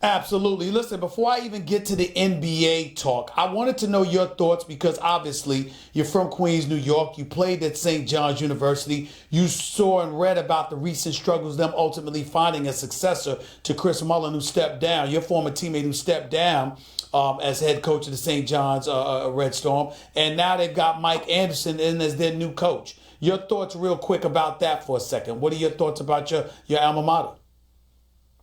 A: Absolutely. Listen, before I even get to the NBA talk, I wanted to know your thoughts because obviously you're from Queens, New York. You played at St. John's University. You saw and read about the recent struggles, them ultimately finding a successor to Chris Mullin, who stepped down, your former teammate who stepped down as head coach of the St. John's Red Storm. And now they've got Mike Anderson in as their new coach. Your thoughts real quick about that for a second. What are your thoughts about your alma mater?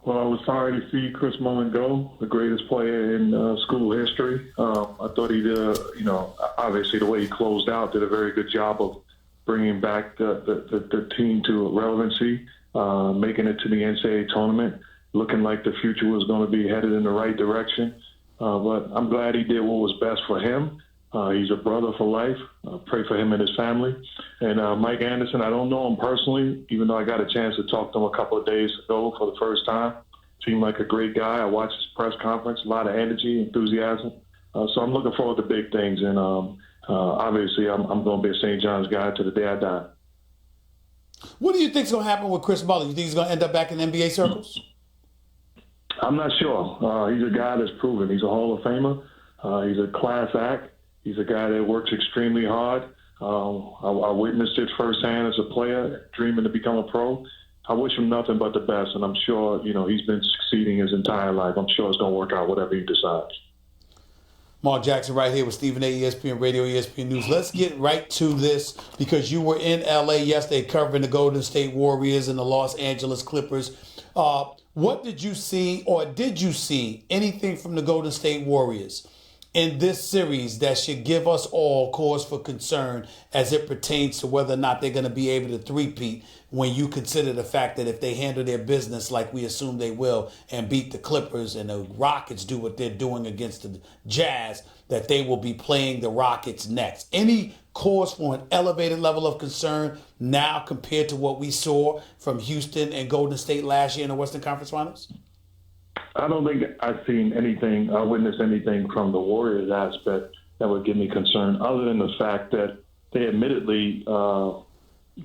I: Well, I was sorry to see Chris Mullin go, the greatest player in school history. I thought he did, obviously the way he closed out, did a very good job of bringing back the team to relevancy, making it to the NCAA tournament, looking like the future was going to be headed in the right direction. But I'm glad he did what was best for him. He's a brother for life. Pray for him and his family. And Mike Anderson, I don't know him personally, even though I got a chance to talk to him a couple of days ago for the first time. Seemed like a great guy. I watched his press conference, a lot of energy, enthusiasm. So I'm looking forward to big things. And obviously, I'm going to be a St. John's guy to the day I die.
A: What do you think is going to happen with Chris Mullin? You think he's going to end up back in NBA circles?
I: I'm not sure. He's a guy that's proven. He's a Hall of Famer. He's a class act. He's a guy that works extremely hard. I witnessed it firsthand as a player, dreaming to become a pro. I wish him nothing but the best, and I'm sure, he's been succeeding his entire life. I'm sure it's going to work out whatever he decides.
A: Mark Jackson right here with Stephen A. ESPN Radio, ESPN News. Let's get right to this because you were in L.A. yesterday covering the Golden State Warriors and the Los Angeles Clippers. What did you see, or did you see anything from the Golden State Warriors in this series that should give us all cause for concern as it pertains to whether or not they're going to be able to three-peat when you consider the fact that if they handle their business like we assume they will and beat the Clippers and the Rockets do what they're doing against the Jazz, that they will be playing the Rockets next? Any cause for an elevated level of concern now compared to what we saw from Houston and Golden State last year in the Western Conference Finals?
I: I don't think I've seen anything, witnessed anything from the Warriors aspect that would give me concern, other than the fact that they admittedly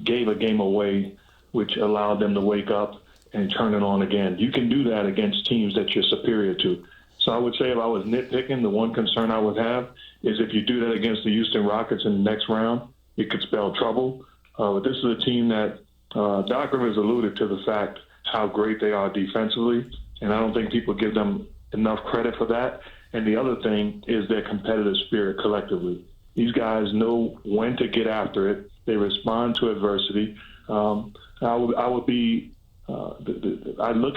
I: gave a game away, which allowed them to wake up and turn it on again. You can do that against teams that you're superior to. So I would say if I was nitpicking, the one concern I would have is if you do that against the Houston Rockets in the next round, it could spell trouble. But this is a team that Doc Rivers alluded to the fact how great they are defensively. And I don't think people give them enough credit for that. And the other thing is their competitive spirit collectively. These guys know when to get after it. They respond to adversity. I look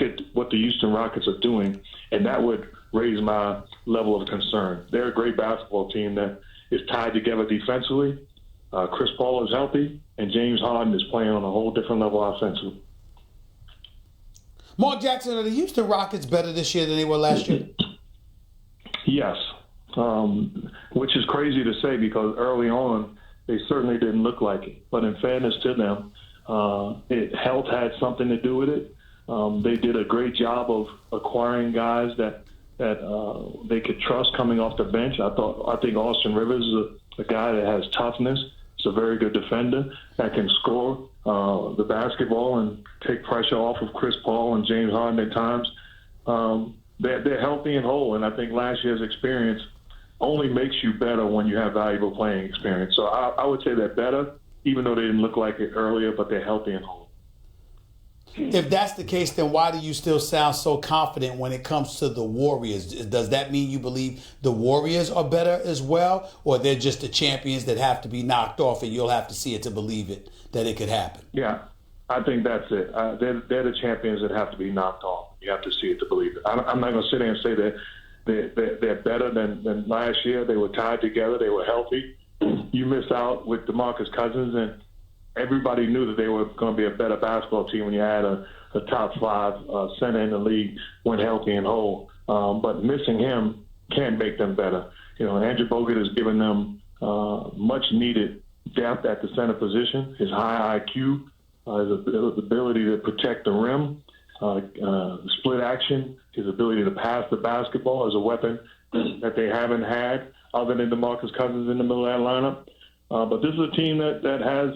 I: at what the Houston Rockets are doing, and that would raise my level of concern. They're a great basketball team that is tied together defensively. Chris Paul is healthy, and James Harden is playing on a whole different level offensively.
A: Mark Jackson, are the Houston Rockets better this year than they were last year?
I: Yes, which is crazy to say because early on they certainly didn't look like it. But in fairness to them, health had something to do with it. They did a great job of acquiring guys that they could trust coming off the bench. I think Austin Rivers is a guy that has toughness. He's a very good defender that can score the basketball and take pressure off of Chris Paul and James Harden at times. They're healthy and whole, and I think last year's experience only makes you better when you have valuable playing experience. So I would say they're better, even though they didn't look like it earlier, but they're healthy and whole.
A: if that's the case, then why do you still sound so confident when it comes to the Warriors? Does that mean you believe the Warriors are better as well, or they're just the champions that have to be knocked off and you'll have to see it to believe it, that it could happen?
I: Yeah, I think that's it. They're the champions that have to be knocked off. You have to see it to believe it. I'm not going to sit there and say that they're better than last year. They were tied together. They were healthy. You missed out with DeMarcus Cousins, and everybody knew that they were going to be a better basketball team when you had a top 5 center in the league when healthy and whole. But missing him can make them better. Andrew Bogut has given them much needed depth at the center position. His high IQ, his ability to protect the rim, split action, his ability to pass the basketball is a weapon that they haven't had other than DeMarcus Cousins in the middle of that lineup. But this is a team that has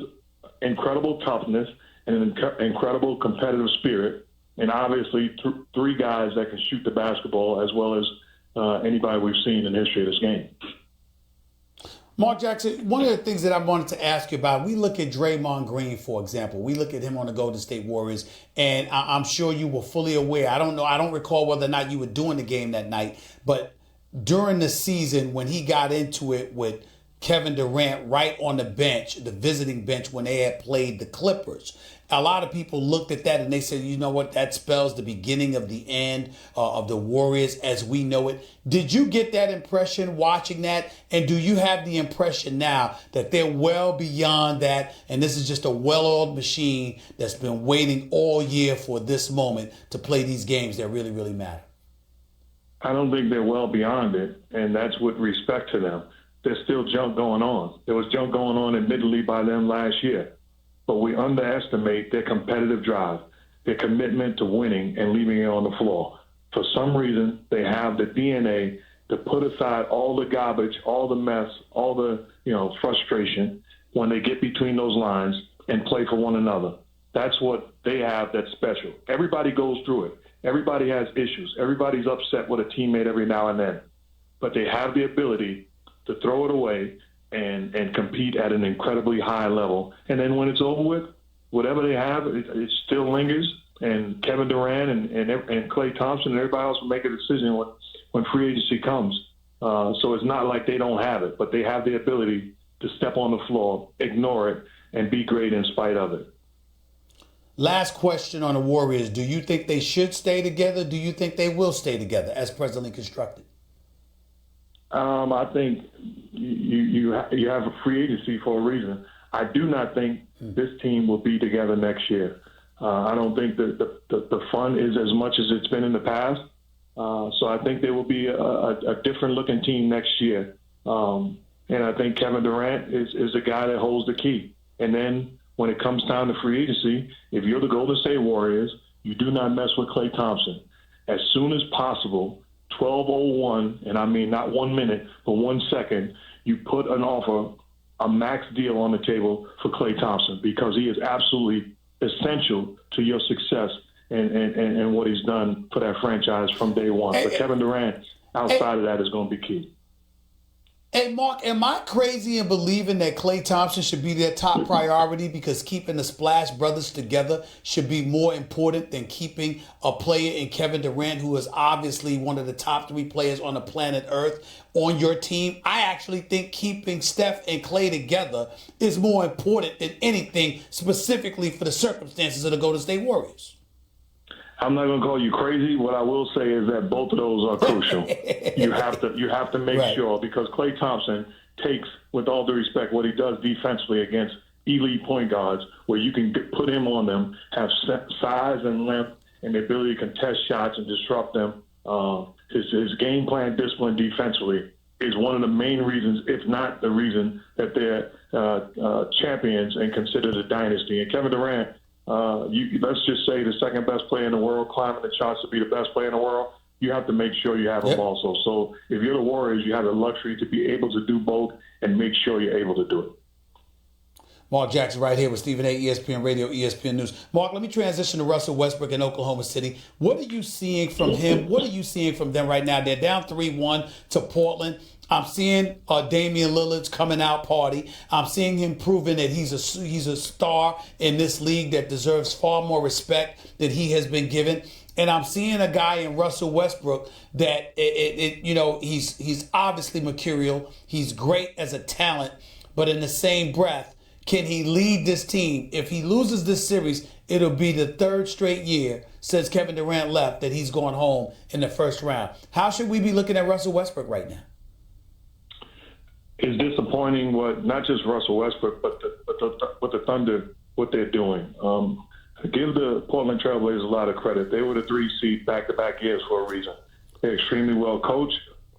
I: incredible toughness and an incredible competitive spirit, and obviously 3 guys that can shoot the basketball as well as anybody we've seen in the history of this game.
A: Mark Jackson, one of the things that I wanted to ask you about, we look at Draymond Green, for example. We look at him on the Golden State Warriors, and I'm sure you were fully aware. I don't recall whether or not you were doing the game that night, but during the season when he got into it with Kevin Durant right on the bench, the visiting bench, when they had played the Clippers, a lot of people looked at that and they said, you know what, that spells the beginning of the end of the Warriors as we know it. Did you get that impression watching that? And do you have the impression now that they're well beyond that and this is just a well-oiled machine that's been waiting all year for this moment to play these games that really, really matter?
I: I don't think they're well beyond it, and that's with respect to them. There's still junk going on. There was junk going on admittedly by them last year. But we underestimate their competitive drive, their commitment to winning and leaving it on the floor. For some reason, they have the DNA to put aside all the garbage, all the mess, all the frustration when they get between those lines and play for one another. That's what they have that's special. Everybody goes through it. Everybody has issues. Everybody's upset with a teammate every now and then. But they have the ability to throw it away and compete at an incredibly high level. And then when it's over with, whatever they have, it still lingers. And Kevin Durant and Klay Thompson and everybody else will make a decision when free agency comes. So it's not like they don't have it, but they have the ability to step on the floor, ignore it, and be great in spite of it.
A: Last question on the Warriors. Do you think they should stay together? Do you think they will stay together as presently constructed?
I: I think you have a free agency for a reason. I do not think this team will be together next year. I don't think that the fun is as much as it's been in the past. So I think there will be a different looking team next year. And I think Kevin Durant is the guy that holds the key. And then when it comes time to free agency, if you're the Golden State Warriors, you do not mess with Klay Thompson. As soon as possible, 12:01, and I mean not 1 minute, but 1 second, you put an offer, a max deal on the table for Klay Thompson because he is absolutely essential to your success and what he's done for that franchise from day one. But Kevin Durant, outside of that, is going to be key.
A: Hey, Mark, am I crazy in believing that Klay Thompson should be their top priority because keeping the Splash Brothers together should be more important than keeping a player in Kevin Durant, who is obviously one of the top 3 players on the planet Earth, on your team? I actually think keeping Steph and Klay together is more important than anything specifically for the circumstances of the Golden State Warriors.
I: I'm not going to call you crazy. What I will say is that both of those are crucial. You have to make sure, because Klay Thompson takes, with all due respect, what he does defensively against elite point guards, where you can put him on them, have size and length, and the ability to contest shots and disrupt them. His game plan discipline defensively is one of the main reasons, if not the reason, that they're champions and considered a dynasty. And Kevin Durant, let's just say the second best player in the world, climbing the charts to be the best player in the world, you have to make sure you have him also. So if you're the Warriors, you have the luxury to be able to do both and make sure you're able to do it.
A: Mark Jackson right here with Stephen A. ESPN Radio, ESPN News. Mark, let me transition to Russell Westbrook in Oklahoma City. What are you seeing from him? What are you seeing from them right now? They're down 3-1 to Portland. I'm seeing Damian Lillard's coming out party. I'm seeing him proving that he's a star in this league that deserves far more respect than he has been given. And I'm seeing a guy in Russell Westbrook that he's obviously mercurial. He's great as a talent, but in the same breath, can he lead this team? If he loses this series, it'll be the third straight year since Kevin Durant left that he's going home in the first round. How should we be looking at Russell Westbrook right now?
I: It's disappointing what not just Russell Westbrook, but the Thunder, what they're doing. Give the Portland Trailblazers a lot of credit. They were the 3 seed back-to-back years for a reason. They're extremely well coached.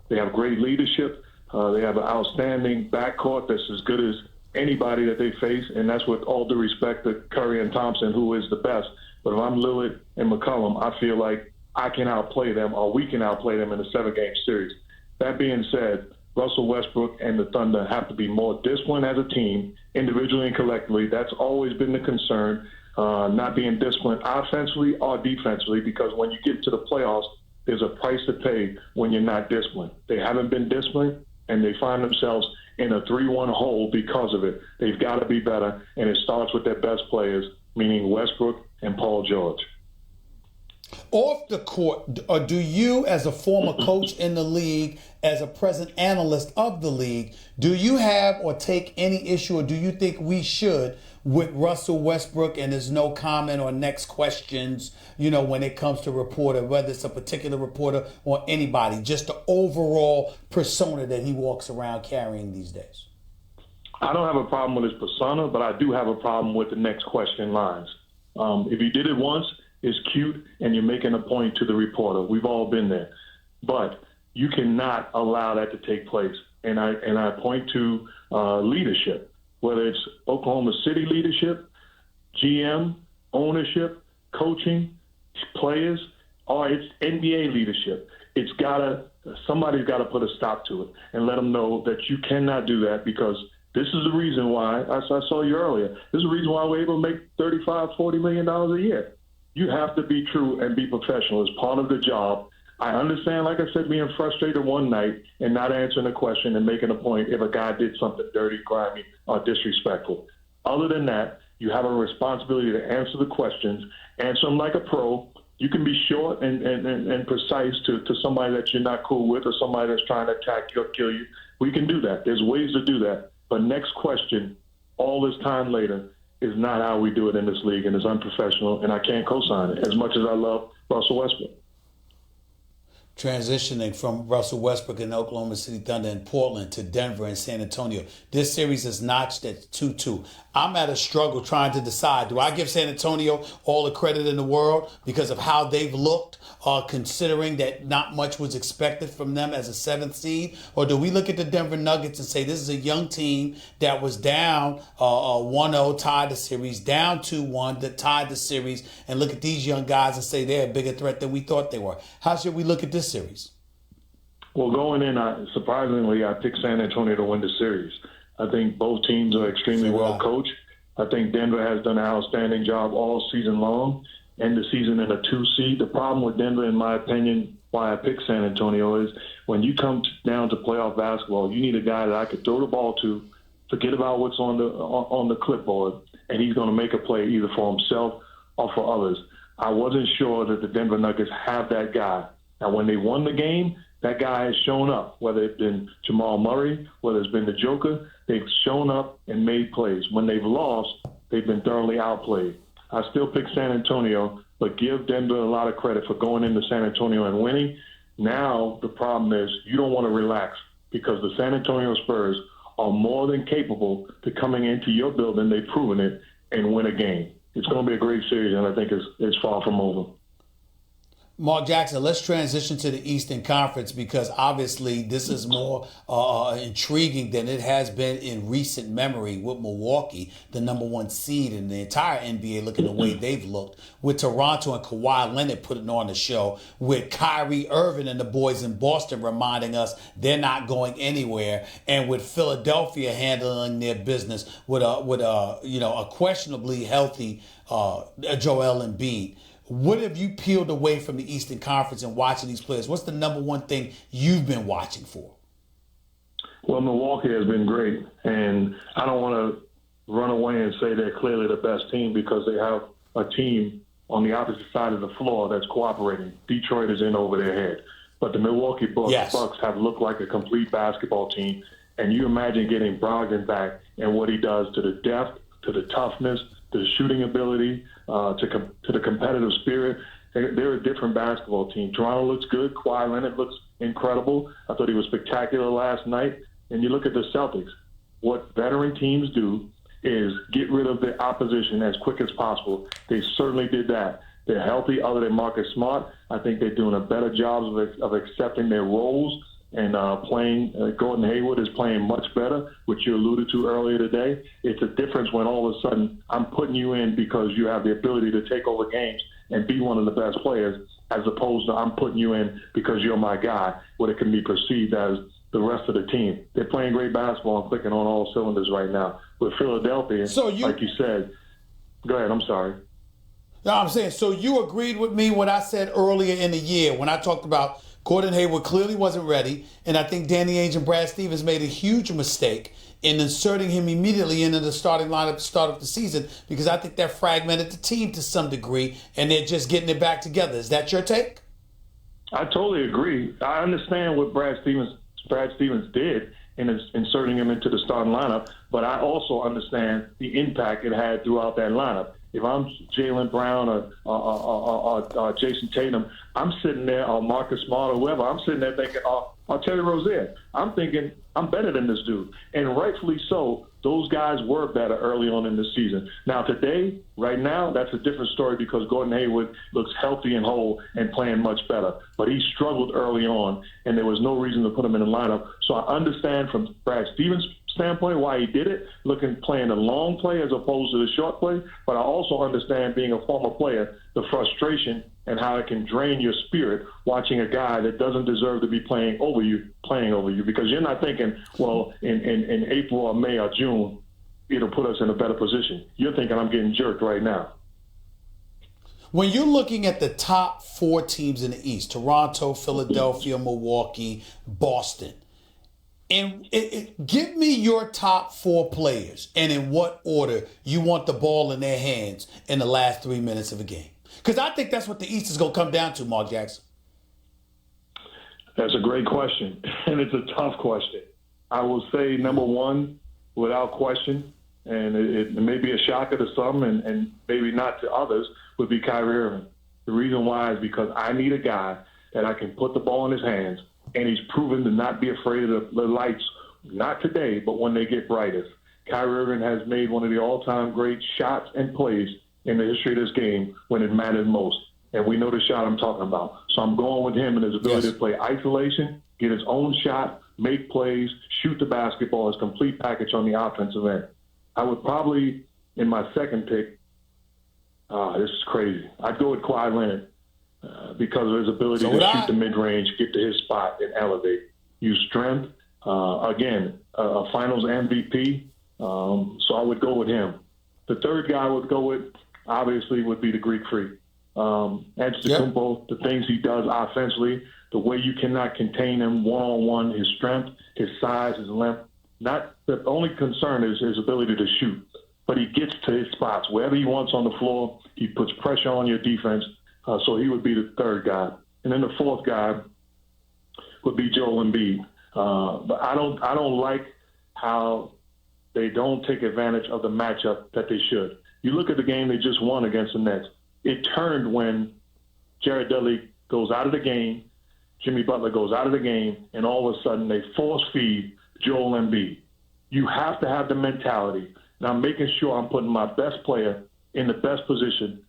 I: They have great leadership. They have an outstanding backcourt that's as good as anybody that they face, and that's with all due respect to Curry and Thompson, who is the best. But if I'm Lillard and McCollum, I feel like I can outplay them, or we can outplay them in a 7-game series. That being said, Russell Westbrook and the Thunder have to be more disciplined as a team, individually and collectively. That's always been the concern, not being disciplined offensively or defensively, because when you get to the playoffs, there's a price to pay when you're not disciplined. They haven't been disciplined, and they find themselves in a 3-1 hole because of it. They've got to be better, and it starts with their best players, meaning Westbrook and Paul George.
A: Off the court, or do you, as a former coach in the league, as a present analyst of the league, do you have or take any issue, or do you think we should, with Russell Westbrook and there's no comment or next questions, when it comes to reporter, whether it's a particular reporter or anybody, just the overall persona that he walks around carrying these days?
I: I don't have a problem with his persona, but I do have a problem with the next question lines. If he did it once, it's cute, and you're making a point to the reporter. We've all been there. But you cannot allow that to take place. And I point to leadership, whether it's Oklahoma City leadership, GM, ownership, coaching, players, or it's NBA leadership. Somebody's got to put a stop to it and let them know that you cannot do that, because this is the reason why, I saw you earlier, this is the reason why we're able to make $35, $40 million a year. You have to be true and be professional. It's part of the job. I understand, like I said, being frustrated one night and not answering a question and making a point if a guy did something dirty, grimy, or disrespectful. Other than that, you have a responsibility to answer the questions, answer them like a pro. You can be short and precise to somebody that you're not cool with, or somebody that's trying to attack you or kill you. We can do that. There's ways to do that. But next question, all this time later, is not how we do it in this league, and it's unprofessional, and I can't co-sign it as much as I love Russell Westbrook.
A: Transitioning from Russell Westbrook and Oklahoma City Thunder and Portland to Denver and San Antonio. This series is notched at 2-2. I'm at a struggle trying to decide, do I give San Antonio all the credit in the world because of how they've looked, considering that not much was expected from them as a 7th seed? Or do we look at the Denver Nuggets and say this is a young team that was down 1-0, tied the series, down 2-1, that tied the series, and look at these young guys and say they're a bigger threat than we thought they were? How should we look at this series?
I: Well, going in, surprisingly, I picked San Antonio to win the series. I think both teams are extremely well coached. I think Denver has done an outstanding job all season long, end the season in a 2 seed. The problem with Denver, in my opinion, why I picked San Antonio, is when you come down to playoff basketball, you need a guy that I could throw the ball to, forget about what's on the clipboard, and he's going to make a play either for himself or for others. I wasn't sure that the Denver Nuggets have that guy. Now, when they won the game, that guy has shown up, whether it's been Jamal Murray, whether it's been the Joker. They've shown up and made plays. When they've lost, they've been thoroughly outplayed. I still pick San Antonio, but give Denver a lot of credit for going into San Antonio and winning. Now the problem is you don't want to relax, because the San Antonio Spurs are more than capable to coming into your building, they've proven it, and win a game. It's going to be a great series, and I think it's far from over.
A: Mark Jackson, let's transition to the Eastern Conference because obviously this is more intriguing than it has been in recent memory with Milwaukee, the number one seed in the entire NBA, looking the way they've looked, with Toronto and Kawhi Leonard putting on the show, with Kyrie Irving and the boys in Boston reminding us they're not going anywhere, and with Philadelphia handling their business with a questionably healthy Joel Embiid. What have you peeled away from the Eastern Conference and watching these players? What's the number one thing you've been watching for?
I: Well, Milwaukee has been great, and I don't want to run away and say they're clearly the best team because they have a team on the opposite side of the floor that's cooperating. Detroit is in over their head. But the Milwaukee Bucks have looked like a complete basketball team, and you imagine getting Brogdon back and what he does to the depth, to the toughness, to the shooting ability, to the competitive spirit. They're a different basketball team. Toronto looks good. Kawhi Leonard looks incredible. I thought he was spectacular last night. And you look at the Celtics. What veteran teams do is get rid of the opposition as quick as possible. They certainly did that. They're healthy other than Marcus Smart. I think they're doing a better job of accepting their roles and playing. Gordon Hayward is playing much better, which you alluded to earlier today. It's a difference when all of a sudden I'm putting you in because you have the ability to take over games and be one of the best players, as opposed to I'm putting you in because you're my guy, what it can be perceived as the rest of the team. They're playing great basketball and clicking on all cylinders right now. With Philadelphia, like you said, go ahead, I'm sorry.
A: No, I'm saying, so you agreed with me what I said earlier in the year when I talked about Gordon Hayward clearly wasn't ready, and I think Danny Ainge and Brad Stevens made a huge mistake in inserting him immediately into the starting lineup to start of the season, because I think that fragmented the team to some degree, and they're just getting it back together. Is that your take?
I: I totally agree. I understand what Brad Stevens did in inserting him into the starting lineup, but I also understand the impact it had throughout that lineup. If I'm Jaylen Brown or Jason Tatum, I'm sitting there, or Marcus Smart or whoever, I'm sitting there thinking, or Terry Rozier. I'm thinking, I'm better than this dude. And rightfully so, those guys were better early on in the season. Now today, right now, that's a different story because Gordon Hayward looks healthy and whole and playing much better. But he struggled early on, and there was no reason to put him in the lineup. So I understand from Brad Stevens' standpoint why he did it, playing the long play as opposed to the short play. But I also understand, being a former player, the frustration and how it can drain your spirit watching a guy that doesn't deserve to be playing over you, because you're not thinking, well, in April or May or June, it'll put us in a better position. You're thinking, I'm getting jerked right now.
A: When you're looking at the top four teams in the East, Toronto, Philadelphia, Milwaukee, Boston, and give me your top four players and in what order you want the ball in their hands in the last 3 minutes of a game. Because I think that's what the East is going to come down to, Mark Jackson.
I: That's a great question, and it's a tough question. I will say number one, without question, and it may be a shocker to some and maybe not to others, would be Kyrie Irving. The reason why is because I need a guy that I can put the ball in his hands, and he's proven to not be afraid of the lights, not today, but when they get brightest. Kyrie Irving has made one of the all-time great shots and plays in the history of this game when it mattered most. And we know the shot I'm talking about. So I'm going with him and his ability to play isolation, get his own shot, make plays, shoot the basketball, his complete package on the offensive end. I would probably, in my second pick, this is crazy, I'd go with Kawhi Leonard because of his ability to shoot the mid-range, get to his spot, and elevate. Use strength. Again, a finals MVP, so I would go with him. The third guy I would go with, obviously, would be the Greek Freak. Antetokounmpo, the things he does offensively, the way you cannot contain him one-on-one, his strength, his size, his length. Not the only concern is his ability to shoot, but he gets to his spots. Wherever he wants on the floor, he puts pressure on your defense, so he would be the third guy. And then the fourth guy would be Joel Embiid. But I don't like how they don't take advantage of the matchup that they should. You look at the game they just won against the Nets. It turned when Jared Dudley goes out of the game, Jimmy Butler goes out of the game, and all of a sudden they force feed Joel Embiid. You have to have the mentality. Now I'm making sure I'm putting my best player in the best position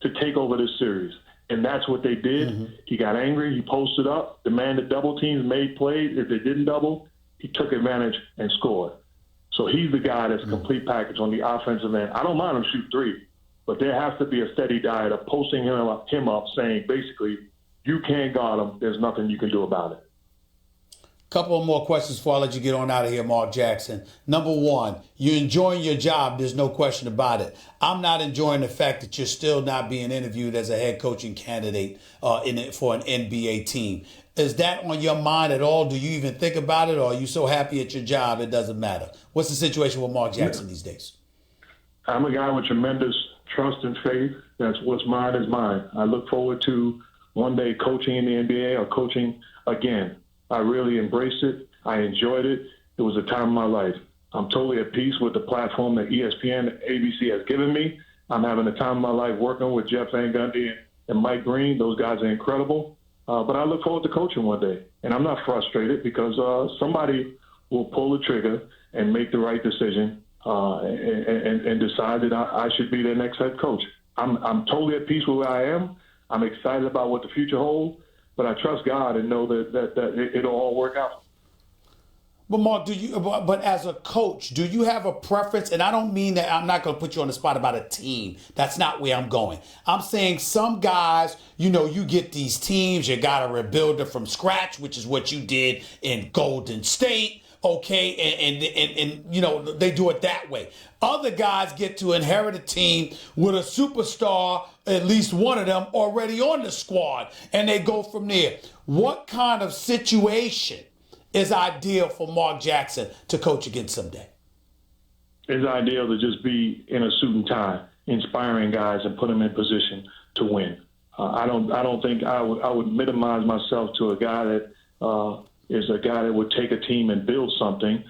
I: to take over this series. And that's what they did.
A: Mm-hmm.
I: He got angry. He posted up, demanded double teams, made plays. If they didn't double, he took advantage and scored. So he's the guy that's a complete package on the offensive end. I don't mind him shoot three, but there has to be a steady diet of posting him up saying, basically, you can't guard him. There's nothing you can do about it.
A: Couple of more questions before I let you get on out of here, Mark Jackson. Number one, you're enjoying your job. There's no question about it. I'm not enjoying the fact that you're still not being interviewed as a head coaching candidate for an NBA team. Is that on your mind at all? Do you even think about it, or are you so happy at your job it doesn't matter? What's the situation with Mark Jackson these days?
I: I'm a guy with tremendous trust and faith. That's what's mine is mine. I look forward to one day coaching in the NBA or coaching again. I really embraced it. I enjoyed it. It was a time of my life. I'm totally at peace with the platform that ESPN, ABC has given me. I'm having a time of my life working with Jeff Van Gundy and Mike Green. Those guys are incredible. But I look forward to coaching one day. And I'm not frustrated because somebody will pull the trigger and make the right decision and decide that I should be their next head coach. I'm totally at peace with where I am. I'm excited about what the future holds. But I trust God and know that it'll all work out.
A: But Mark, but as a coach, do you have a preference? And I don't mean that I'm not going to put you on the spot about a team. That's not where I'm going. I'm saying some guys, you get these teams, you got to rebuild it from scratch, which is what you did in Golden State. Okay, and they do it that way. Other guys get to inherit a team with a superstar, at least one of them, already on the squad, and they go from there. What kind of situation is ideal for Mark Jackson to coach against someday?
I: It's ideal to just be in a suit and tie, inspiring guys and put them in position to win. I don't think I would minimize myself to a guy that is a guy that would take a team and build something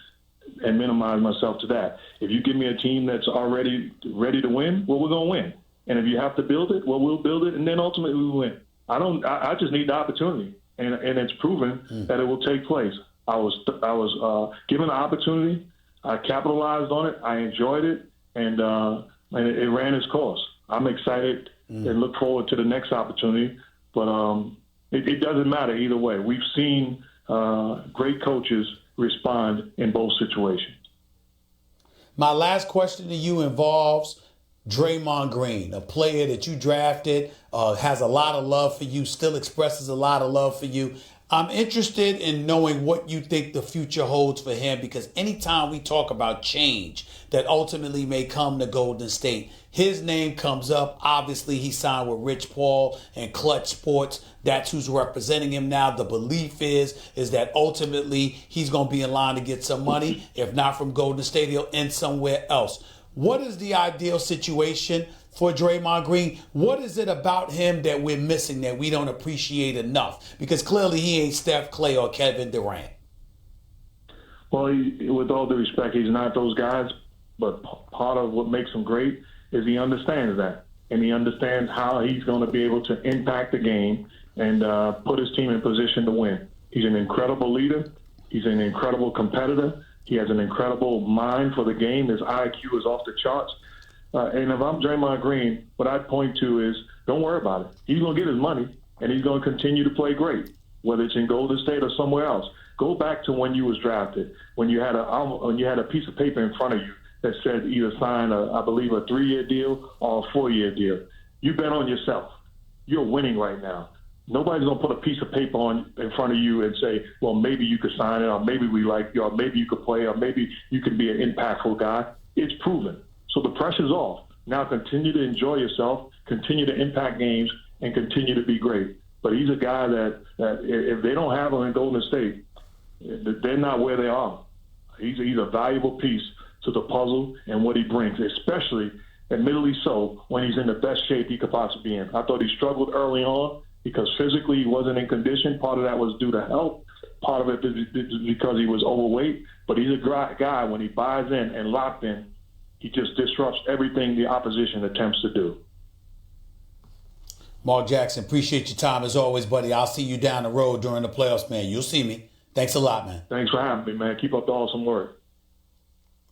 I: and minimize myself to that. If you give me a team that's already ready to win, well, we're going to win. And if you have to build it, well, we'll build it, and then ultimately we win. I just need the opportunity, and it's proven that it will take place. I was given the opportunity. I capitalized on it. I enjoyed it, and it ran its course. I'm excited and look forward to the next opportunity. But it doesn't matter either way. We've seen great coaches respond in both situations.
A: My last question to you involves Draymond Green, a player that you drafted, has a lot of love for you, still expresses a lot of love for you. I'm interested in knowing what you think the future holds for him, because anytime we talk about change that ultimately may come to Golden State, his name comes up. Obviously, he signed with Rich Paul and Clutch Sports. That's who's representing him now. The belief is that ultimately he's going to be in line to get some money. If not from Golden State, he'll end somewhere else. What is the ideal situation for Draymond Green? What is it about him that we're missing that we don't appreciate enough? Because clearly he ain't Steph, Clay, or Kevin Durant.
I: Well, with all due respect, he's not those guys. But part of what makes him great is he understands that. And he understands how he's going to be able to impact the game and put his team in position to win. He's an incredible leader. He's an incredible competitor. He has an incredible mind for the game. His IQ is off the charts. And if I'm Draymond Green, what I'd point to is don't worry about it. He's going to get his money, and he's going to continue to play great, whether it's in Golden State or somewhere else. Go back to when you was drafted, when you had a piece of paper in front of you that said either sign I believe a 3-year deal or a 4-year deal. You bet on yourself. You're winning right now. Nobody's going to put a piece of paper in front of you and say, well, maybe you could sign it, or maybe we like you, or maybe you could play, or maybe you could be an impactful guy. It's proven. So the pressure's off. Now continue to enjoy yourself, continue to impact games, and continue to be great. But he's a guy that if they don't have him in Golden State, they're not where they are. He's a valuable piece to the puzzle and what he brings, especially, admittedly so, when he's in the best shape he could possibly be in. I thought he struggled early on because physically he wasn't in condition. Part of that was due to health. Part of it is because he was overweight. But he's a guy, when he buys in and locked in, he just disrupts everything the opposition attempts to do.
A: Mark Jackson, appreciate your time as always, buddy. I'll see you down the road during the playoffs, man. You'll see me. Thanks a lot, man.
I: Thanks for having me, man. Keep up the awesome work.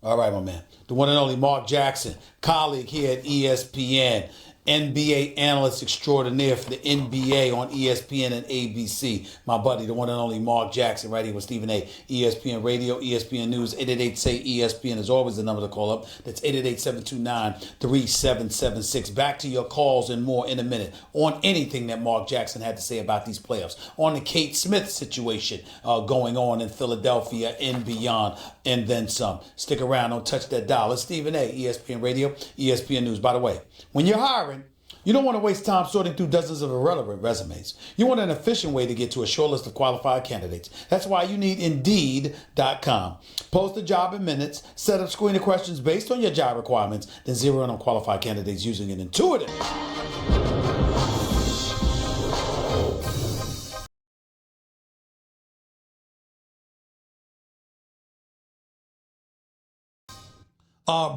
A: All right, my man. The one and only Mark Jackson, colleague here at ESPN. NBA analyst extraordinaire for the NBA on ESPN and ABC. My buddy, the one and only Mark Jackson, right here with Stephen A. ESPN Radio, ESPN News, 888-SAY-ESPN is always the number to call up. That's 888-729-3776. Back to your calls and more in a minute on anything that Mark Jackson had to say about these playoffs, on the Kate Smith situation going on in Philadelphia and beyond, and then some. Stick around, don't touch that dial. It's Stephen A. ESPN Radio, ESPN News. By the way, when you're hiring, you don't want to waste time sorting through dozens of irrelevant resumes. You want an efficient way to get to a short list of qualified candidates. That's why you need Indeed.com. Post a job in minutes, set up screening questions based on your job requirements, then zero in on qualified candidates using an intuitive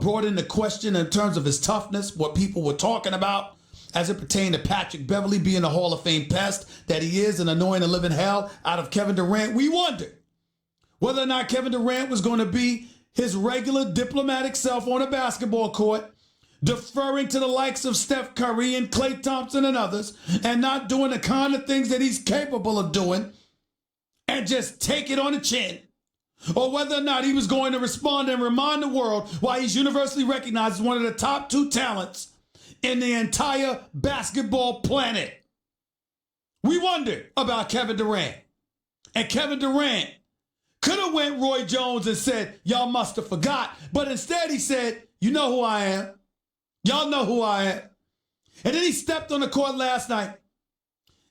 A: brought into question in terms of his toughness, what people were talking about as it pertained to Patrick Beverley being the Hall of Fame pest that he is and annoying the living hell out of Kevin Durant. We wondered whether or not Kevin Durant was going to be his regular diplomatic self on a basketball court, deferring to the likes of Steph Curry and Klay Thompson and others, and not doing the kind of things that he's capable of doing, and just take it on the chin. Or whether or not he was going to respond and remind the world why he's universally recognized as one of the top 2 talents in the entire basketball planet. We wondered about Kevin Durant. And Kevin Durant could have went Roy Jones and said, y'all must have forgot. But instead he said, you know who I am. Y'all know who I am. And then he stepped on the court last night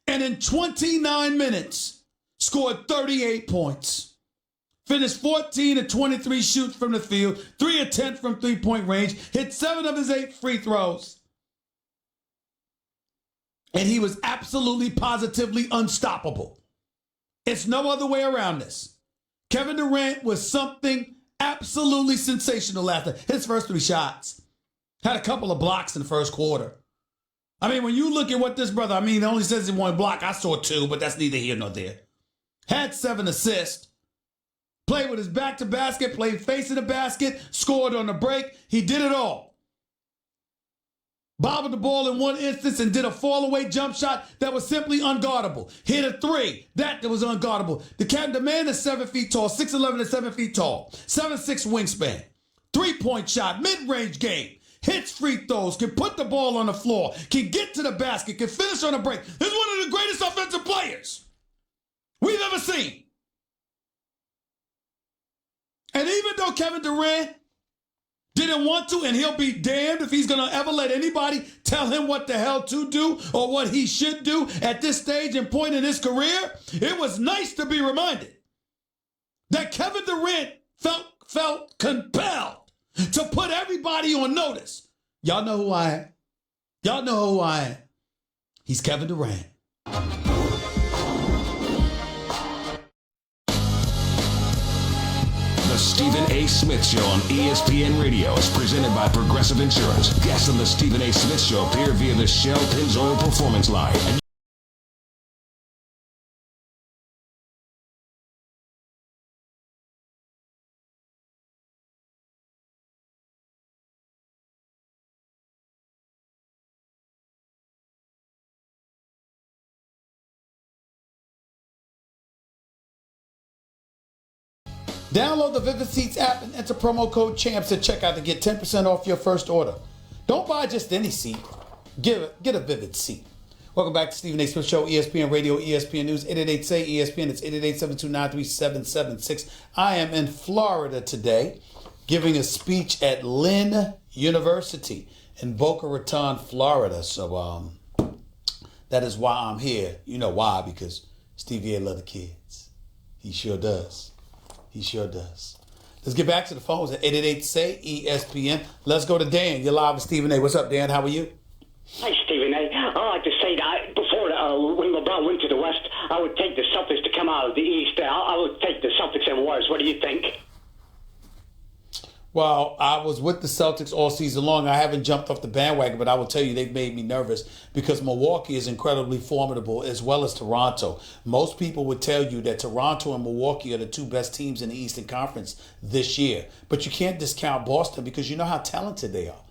A: and in 29 minutes scored 38 points. Finished 14 of 23 shoots from the field, 3 of 10 from three-point range, hit 7 of his 8 free throws. And he was absolutely, positively unstoppable. It's no other way around this. Kevin Durant was something absolutely sensational last night. His first 3 shots. Had a couple of blocks in the first quarter. I mean, when you look at what this brother, it only says he 1 block. I saw 2, but that's neither here nor there. Had 7 assists. Played with his back to basket, played facing the basket, scored on the break. He did it all. Bobbled the ball in one instance and did a fall-away jump shot that was simply unguardable. Hit a 3. That was unguardable. The man is 7 feet tall, 6'11" and 7 feet tall. 7'6" wingspan. 3-point shot, mid-range game. Hits free throws, can put the ball on the floor, can get to the basket, can finish on a break. He's one of the greatest offensive players we've ever seen. And even though Kevin Durant didn't want to, and he'll be damned if he's going to ever let anybody tell him what the hell to do or what he should do at this stage and point in his career, it was nice to be reminded that Kevin Durant felt compelled to put everybody on notice. Y'all know who I am. Y'all know who I am. He's Kevin Durant.
B: The Stephen A. Smith Show on ESPN Radio is presented by Progressive Insurance. Guests on the Stephen A. Smith Show appear via the Shell Pennzoil Performance Line.
A: Download the Vivid Seats app and enter promo code CHAMPS at checkout to get 10% off your first order. Don't buy just any seat. Get a Vivid seat. Welcome back to Stephen A. Smith Show, ESPN Radio, ESPN News, 888-SAY-ESPN. It's 888-729-3776. I am in Florida today giving a speech at Lynn University in Boca Raton, Florida. So that is why I'm here. You know why? Because Stevie A loves the kids. He sure does. He sure does. Let's get back to the phones at 888-SAY-ESPN. Let's go to Dan. You're live with Stephen A. What's up, Dan? How are you?
J: Hi, Stephen A. I'd like to say that before, when LeBron went to the West, I would take the Celtics to come out of the East. I would take the Celtics and Warriors. What do you think?
A: Well, I was with the Celtics all season long. I haven't jumped off the bandwagon, but I will tell you they've made me nervous because Milwaukee is incredibly formidable as well as Toronto. Most people would tell you that Toronto and Milwaukee are the 2 best teams in the Eastern Conference this year. But you can't discount Boston because you know how talented they are.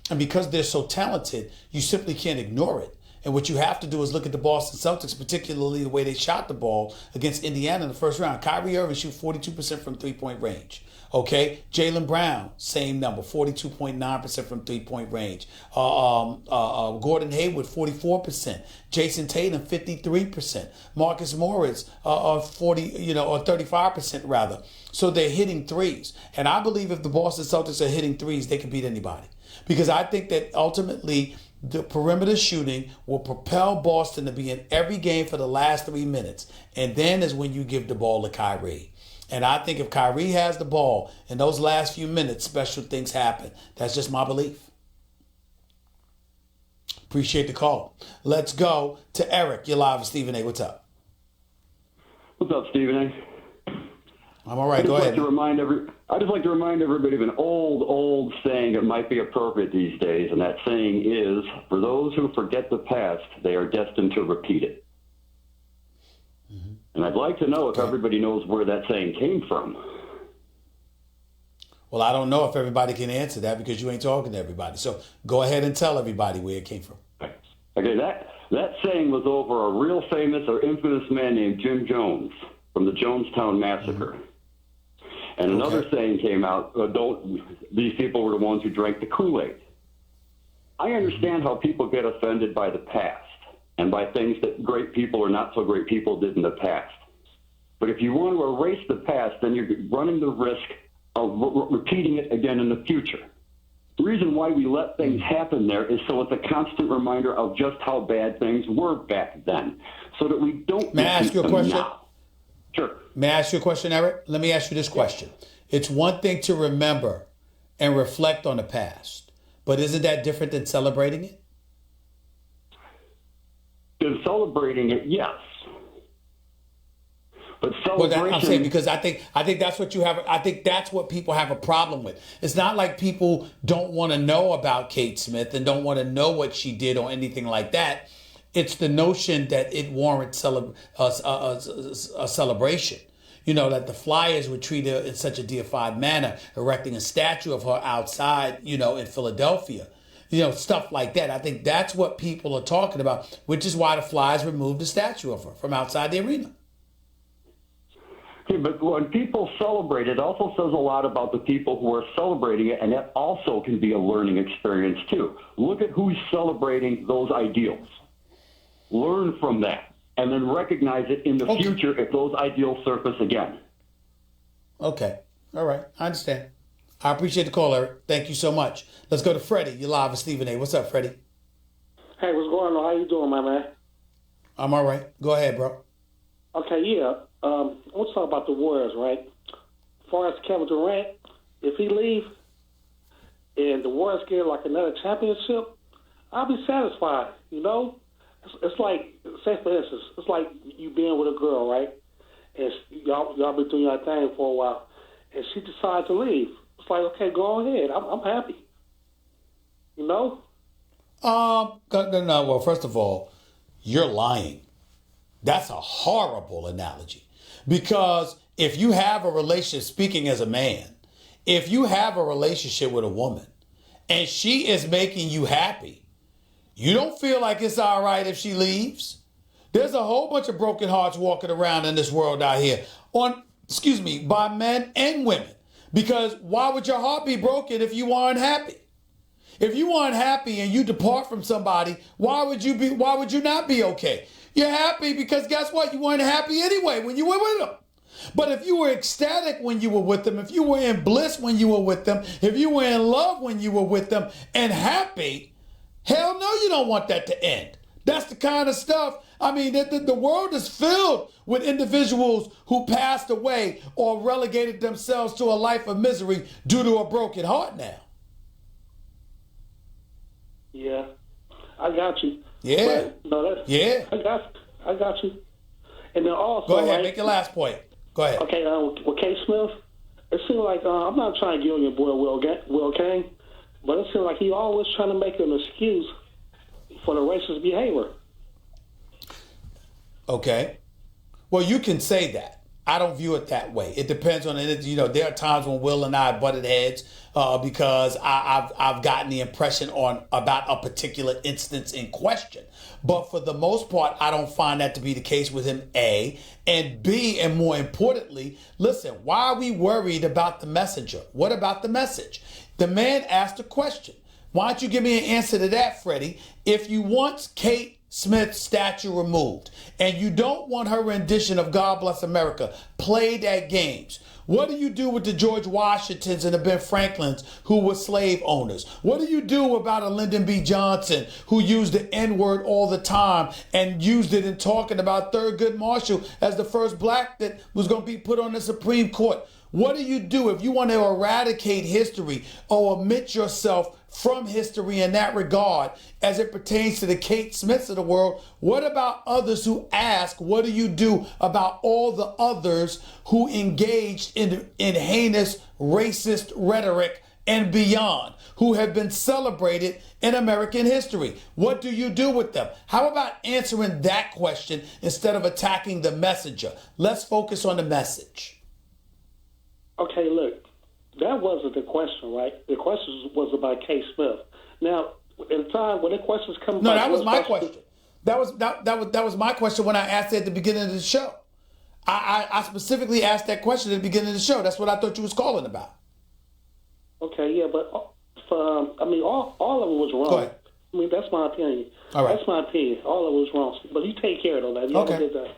A: And because they're so talented, you simply can't ignore it. And what you have to do is look at the Boston Celtics, particularly the way they shot the ball against Indiana in the first round. Kyrie Irving shoots 42% from three-point range. Okay, Jaylen Brown, same number, 42.9% from three-point range. Gordon Hayward, 44%. Jason Tatum, 53%. Marcus Morris, 35% rather. So they're hitting threes, and I believe if the Boston Celtics are hitting threes, they can beat anybody. Because I think that ultimately the perimeter shooting will propel Boston to be in every game for the last 3 minutes, and then is when you give the ball to Kyrie. And I think if Kyrie has the ball in those last few minutes, special things happen. That's just my belief. Appreciate the call. Let's go to Eric. You're live with Stephen A. What's up?
K: What's up, Stephen A.?
A: I'm all right. Go ahead.
K: I just like to remind everybody of an old saying that might be appropriate these days, and that saying is, for those who forget the past, they are destined to repeat it. Mm-hmm. And I'd like to know if everybody knows where that saying came from.
A: Well, I don't know if everybody can answer that because you ain't talking to everybody. So go ahead and tell everybody where it came from.
K: Okay, that saying was over a real famous or infamous man named Jim Jones from the Jonestown Massacre. Mm-hmm. And another saying came out, these people were the ones who drank the Kool-Aid. I understand how people get offended by the past and by things that great people or not so great people did in the past. But if you want to erase the past, then you're running the risk of repeating it again in the future. The reason why we let things happen there is so it's a constant reminder of just how bad things were back then, so that we don't.
A: May I ask you a question?
K: Now. Sure.
A: May I ask you a question, Eric? Let me ask you this question. It's one thing to remember and reflect on the past, but isn't that different than celebrating it?
K: In celebrating it, yes. But celebration...
A: Well, I'm saying because I think that's what you have. I think that's what people have a problem with. It's not like people don't want to know about Kate Smith and don't want to know what she did or anything like that. It's the notion that it warrants a celebration. You know, that the Flyers would treat her in such a deified manner, erecting a statue of her outside, in Philadelphia. Stuff like that. I think that's what people are talking about, which is why the Flyers removed the statue of her from outside the arena.
K: Okay, but when people celebrate, it also says a lot about the people who are celebrating it, and that also can be a learning experience too. Look at who's celebrating those ideals. Learn from that, and then recognize it in the future if those ideals surface again.
A: Okay. All right. I understand. I appreciate the call, Eric. Thank you so much. Let's go to Freddie. You're live with Stephen A. What's up, Freddie?
L: Hey, what's going on? How you doing, my man?
A: I'm all right. Go ahead, bro.
L: Okay, yeah. Let's talk about the Warriors, right? As far as Kevin Durant, if he leaves and the Warriors get like another championship, I'll be satisfied, It's like, say for instance, it's like you being with a girl, right? And y'all been doing your thing for a while, and she decides to leave. It's like, okay, go ahead. I'm happy.
A: No. Well, first of all, you're lying. That's a horrible analogy, because if you have a relationship, speaking as a man, if you have a relationship with a woman and she is making you happy, you don't feel like it's all right if she leaves? There's a whole bunch of broken hearts walking around in this world out here by men and women. Because why would your heart be broken if you aren't happy? If you aren't happy and you depart from somebody, why would you not be okay? You're happy because guess what? You weren't happy anyway when you were with them. But if you were ecstatic when you were with them, if you were in bliss when you were with them, if you were in love when you were with them and happy, hell no, you don't want that to end. That's the kind of stuff. I mean, the world is filled with individuals who passed away or relegated themselves to a life of misery due to a broken heart now.
L: Yeah, I got you.
A: Yeah. Yeah.
L: I got you. And then also,
A: go ahead, make your last point. Go ahead.
L: Okay, with Kate Smith, it seems like I'm not trying to get on your boy Will Kane, but it seems like he always trying to make an excuse for the racist behavior.
A: Okay. Well, you can say that. I don't view it that way. It depends on it. You know, there are times when Will and I butted heads because I've gotten the impression about a particular instance in question. But for the most part, I don't find that to be the case with him, A. And B, and more importantly, listen, why are we worried about the messenger? What about the message? The man asked a question. Why don't you give me an answer to that, Freddie? If you want Kate Smith's statue removed and you don't want her rendition of God Bless America played at games, what do you do with the George Washingtons and the Ben Franklins who were slave owners? What do you do about a Lyndon B. Johnson who used the N-word all the time and used it in talking about Thurgood Marshall as the first black that was going to be put on the Supreme Court? What do you do if you want to eradicate history or omit yourself from history in that regard as it pertains to the Kate Smiths of the world? What about others who ask, what do you do about all the others who engaged in heinous racist rhetoric and beyond, who have been celebrated in American history? What do you do with them? How about answering that question instead of attacking the messenger? Let's focus on the message.
L: Okay, look, that wasn't the question, right? The question was about Kate Smith. Now, in time when the questions come,
A: no, that was my question. That was my question when I asked it at the beginning of the show. I specifically asked that question at the beginning of the show. That's what I thought you was calling about.
L: Okay, yeah, but all of it was wrong.
A: Go ahead.
L: I mean, that's my opinion.
A: All right.
L: That's my opinion. All of it was wrong. But you take care of that. You
A: okay.
L: Did that.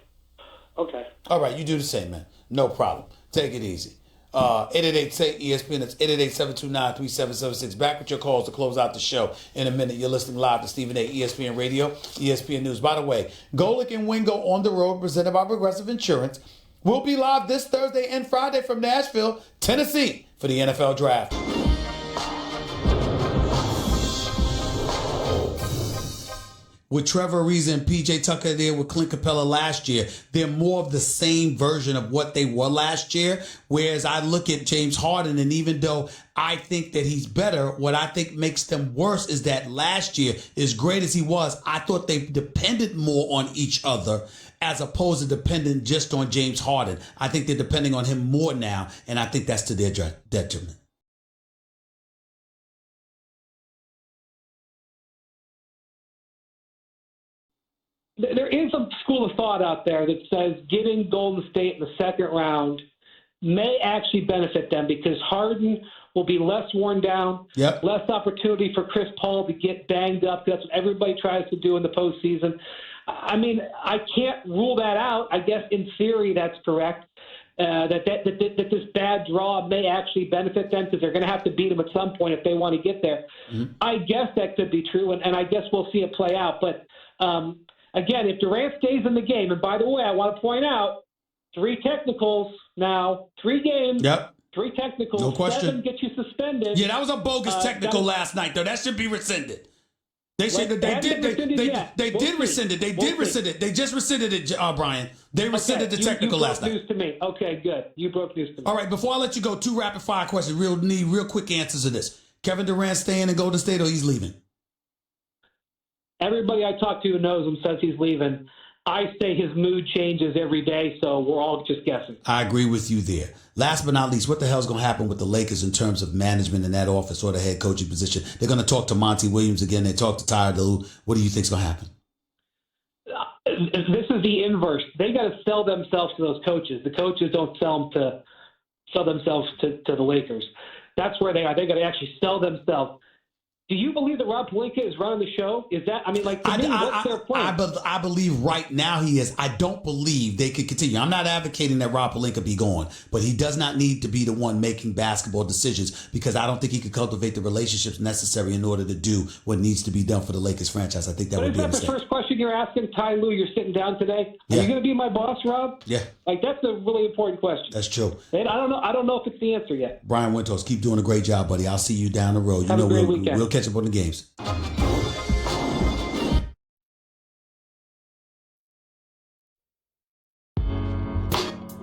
L: Okay.
A: All right, you do the same, man. No problem. Take it easy. 888-SAY-ESPN. It's 888-729-3776. Back with your calls to close out the show in a minute. You're listening live to Stephen A. ESPN Radio, ESPN News. By the way, Golick and Wingo on the road, presented by Progressive Insurance. We'll be live this Thursday and Friday from Nashville, Tennessee, for the NFL Draft. With Trevor Ariza and PJ Tucker there with Clint Capella last year, they're more of the same version of what they were last year. Whereas I look at James Harden, and even though I think that he's better, what I think makes them worse is that last year, as great as he was, I thought they depended more on each other as opposed to depending just on James Harden. I think they're depending on him more now, and I think that's to their detriment.
F: There is a school of thought out there that says getting Golden State in the second round may actually benefit them because Harden will be less worn down, less opportunity for Chris Paul to get banged up. That's what everybody tries to do in the postseason. I mean, I can't rule that out. I guess in theory that's correct, that this bad draw may actually benefit them because they're going to have to beat them at some point if they want to get there. Mm-hmm. I guess that could be true, and I guess we'll see it play out. But again, if Durant stays in the game, and by the way, I want to point out 3 technicals now, 3 games, 3 technicals,
A: no question.
F: 7 get you suspended.
A: Yeah, that was a bogus technical last night, though. That should be rescinded. They did rescind it. They just rescinded it, Brian. They rescinded the technical last night.
F: You broke news to me. Okay, good. You broke news to me.
A: All right, before I let you go, 2 rapid-fire questions. Real quick answers to this. Kevin Durant staying in Golden State or he's leaving?
F: Everybody I talk to who knows him says he's leaving. I say his mood changes every day, so we're all just guessing.
A: I agree with you there. Last but not least, what the hell's going to happen with the Lakers in terms of management in that office or the head coaching position? They're going to talk to Monty Williams again. They talk to Tyronn Lue. What do you think's going to happen?
F: This is the inverse. They got to sell themselves to those coaches. The coaches don't sell themselves to the Lakers. That's where they are. They got to actually sell themselves. Do you believe that Rob Pelinka is running the show? Is that, what's their plan?
A: I believe right now he is. I don't believe they could continue. I'm not advocating that Rob Pelinka be gone, but he does not need to be the one making basketball decisions because I don't think he could cultivate the relationships necessary in order to do what needs to be done for the Lakers franchise. I think that would be a mistake.
F: Is that the first question you're asking, Ty Lue? You're sitting down today? Are you going to be my boss, Rob?
A: Yeah.
F: That's a really important question.
A: That's true.
F: And I don't know if it's the answer yet.
A: Brian Winters, keep doing a great job, buddy. I'll see you down the road.
F: Have a great weekend.
A: We'll catch up on the games.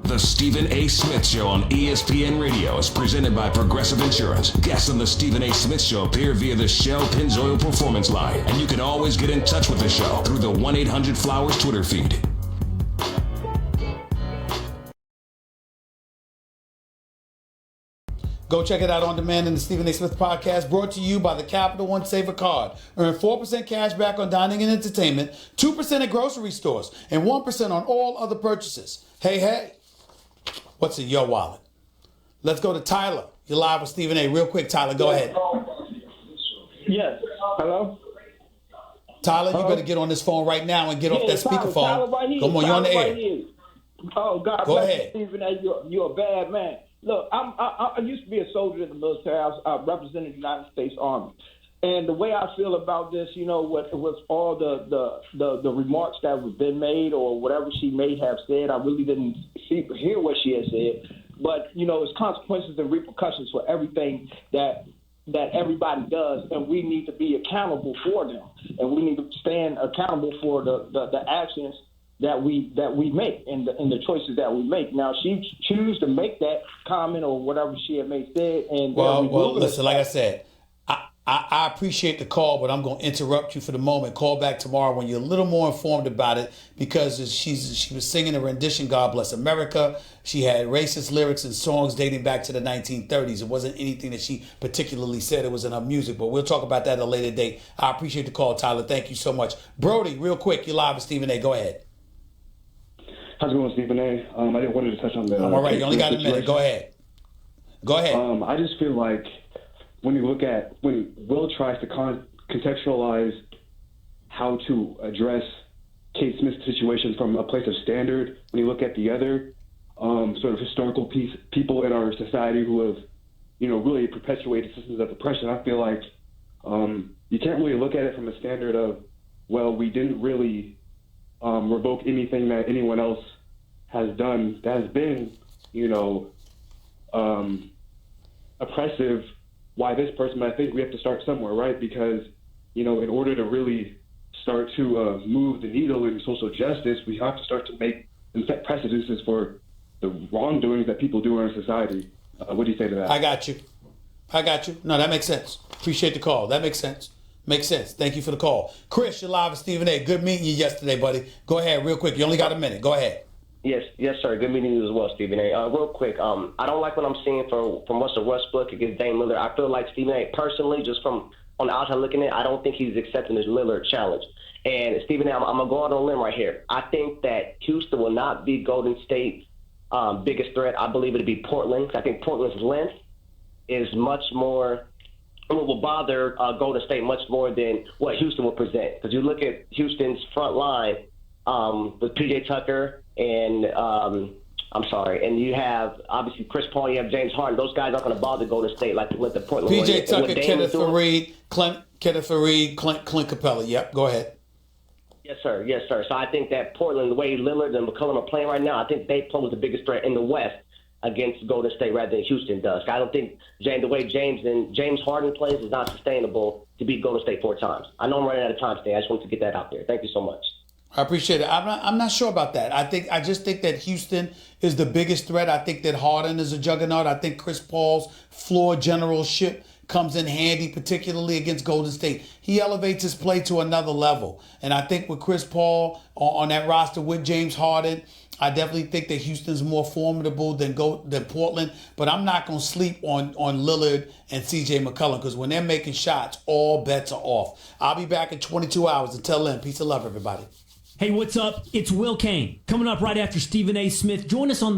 B: The Stephen A. Smith Show on ESPN Radio is presented by Progressive Insurance. Guests on the Stephen A. Smith Show appear via the Shell Pennzoil Performance Line, and you can always get in touch with the show through the 1-800-Flowers Twitter feed.
A: Go check it out on demand in the Stephen A. Smith podcast, brought to you by the Capital One Saver Card. Earn 4% cash back on dining and entertainment, 2% at grocery stores, and 1% on all other purchases. Hey, what's in your wallet? Let's go to Tyler. You're live with Stephen A. Real quick, Tyler, go ahead.
M: Yes. Hello?
A: Tyler, you better get on this phone right now and get off that speakerphone.
M: Tyler right here.
A: Come on, you're on the air.
M: Right. Oh, God
A: Go
M: bless
A: ahead.
M: you, Stephen A. You're a bad man. Look, I used to be a soldier in the military. I represented the United States Army. And the way I feel about this, you know, with all the remarks that have been made or whatever she may have said, I really didn't hear what she had said. But, you know, it's consequences and repercussions for everything that everybody does, and we need to be accountable for them. And we need to stand accountable for the actions that we make and the choices that we make. Now, she choose to make that comment or whatever she had made said. And
A: well, listen, like I said, I appreciate the call, but I'm going to interrupt you for the moment. Call back tomorrow when you're a little more informed about it, because she was singing a rendition, God Bless America. She had racist lyrics and songs dating back to the 1930s. It wasn't anything that she particularly said. It was in her music, but we'll talk about that at a later date. I appreciate the call, Tyler. Thank you so much. Brody, real quick, you're live with Stephen A. Go ahead.
N: How's it going, Stephen A? I didn't want to touch on the...
A: I'm all right. You only got a minute. Go ahead. Go ahead.
N: I just feel like when Will tries to contextualize how to address Kate Smith's situation from a place of standard, when you look at the other sort of historical people in our society who have, you know, really perpetuated systems of oppression, I feel like you can't really look at it from a standard of, well, we didn't really revoke anything that anyone else has done that has been, you know, oppressive. Why this person? But I think we have to start somewhere, right? Because, you know, in order to really start to move the needle in social justice, we have to start to make and set precedences for the wrongdoings that people do in our society. What do you say to that?
A: I got you. No, that makes sense. Appreciate the call. That makes sense. Makes sense. Thank you for the call. Chris, you're live with Stephen A. Good meeting you yesterday, buddy. Go ahead real quick. You only got a minute. Go ahead.
O: Yes, sir. Good meeting you as well, Stephen A. Real quick, I don't like what I'm seeing from Russell Westbrook against Dame Lillard. I feel like Stephen A. personally, just from on the outside looking at it, I don't think he's accepting this Lillard challenge. And Stephen A., I'm going to go out on a limb right here. I think that Houston will not be Golden State's biggest threat. I believe it'll be Portland. I think Portland's length is much more will bother Golden State much more than what Houston will present. Because you look at Houston's front line with P.J. Tucker and and you have obviously Chris Paul, you have James Harden. Those guys aren't going to bother Golden State like what the Portland.
A: P.J. Tucker, Kenneth Faried, Clint Capella. Yep, go ahead.
O: Yes, sir. So I think that Portland, the way Lillard and McCollum are playing right now, I think they pose the biggest threat in the West against Golden State rather than Houston does. I don't think the way James Harden plays is not sustainable to beat Golden State 4 times. I know I'm running out of time today. I just wanted to get that out there. Thank you so much.
A: I appreciate it. I'm not sure about that. I just think that Houston is the biggest threat. I think that Harden is a juggernaut. I think Chris Paul's floor generalship comes in handy, particularly against Golden State. He elevates his play to another level. And I think with Chris Paul on that roster with James Harden, I definitely think that Houston's more formidable than Portland. But I'm not going to sleep on Lillard and C.J. McCollum, because when they're making shots, all bets are off. I'll be back in 22 hours. Until then, peace and love, everybody.
P: Hey, what's up? It's Will Kane. Coming up right after Stephen A. Smith. Join us on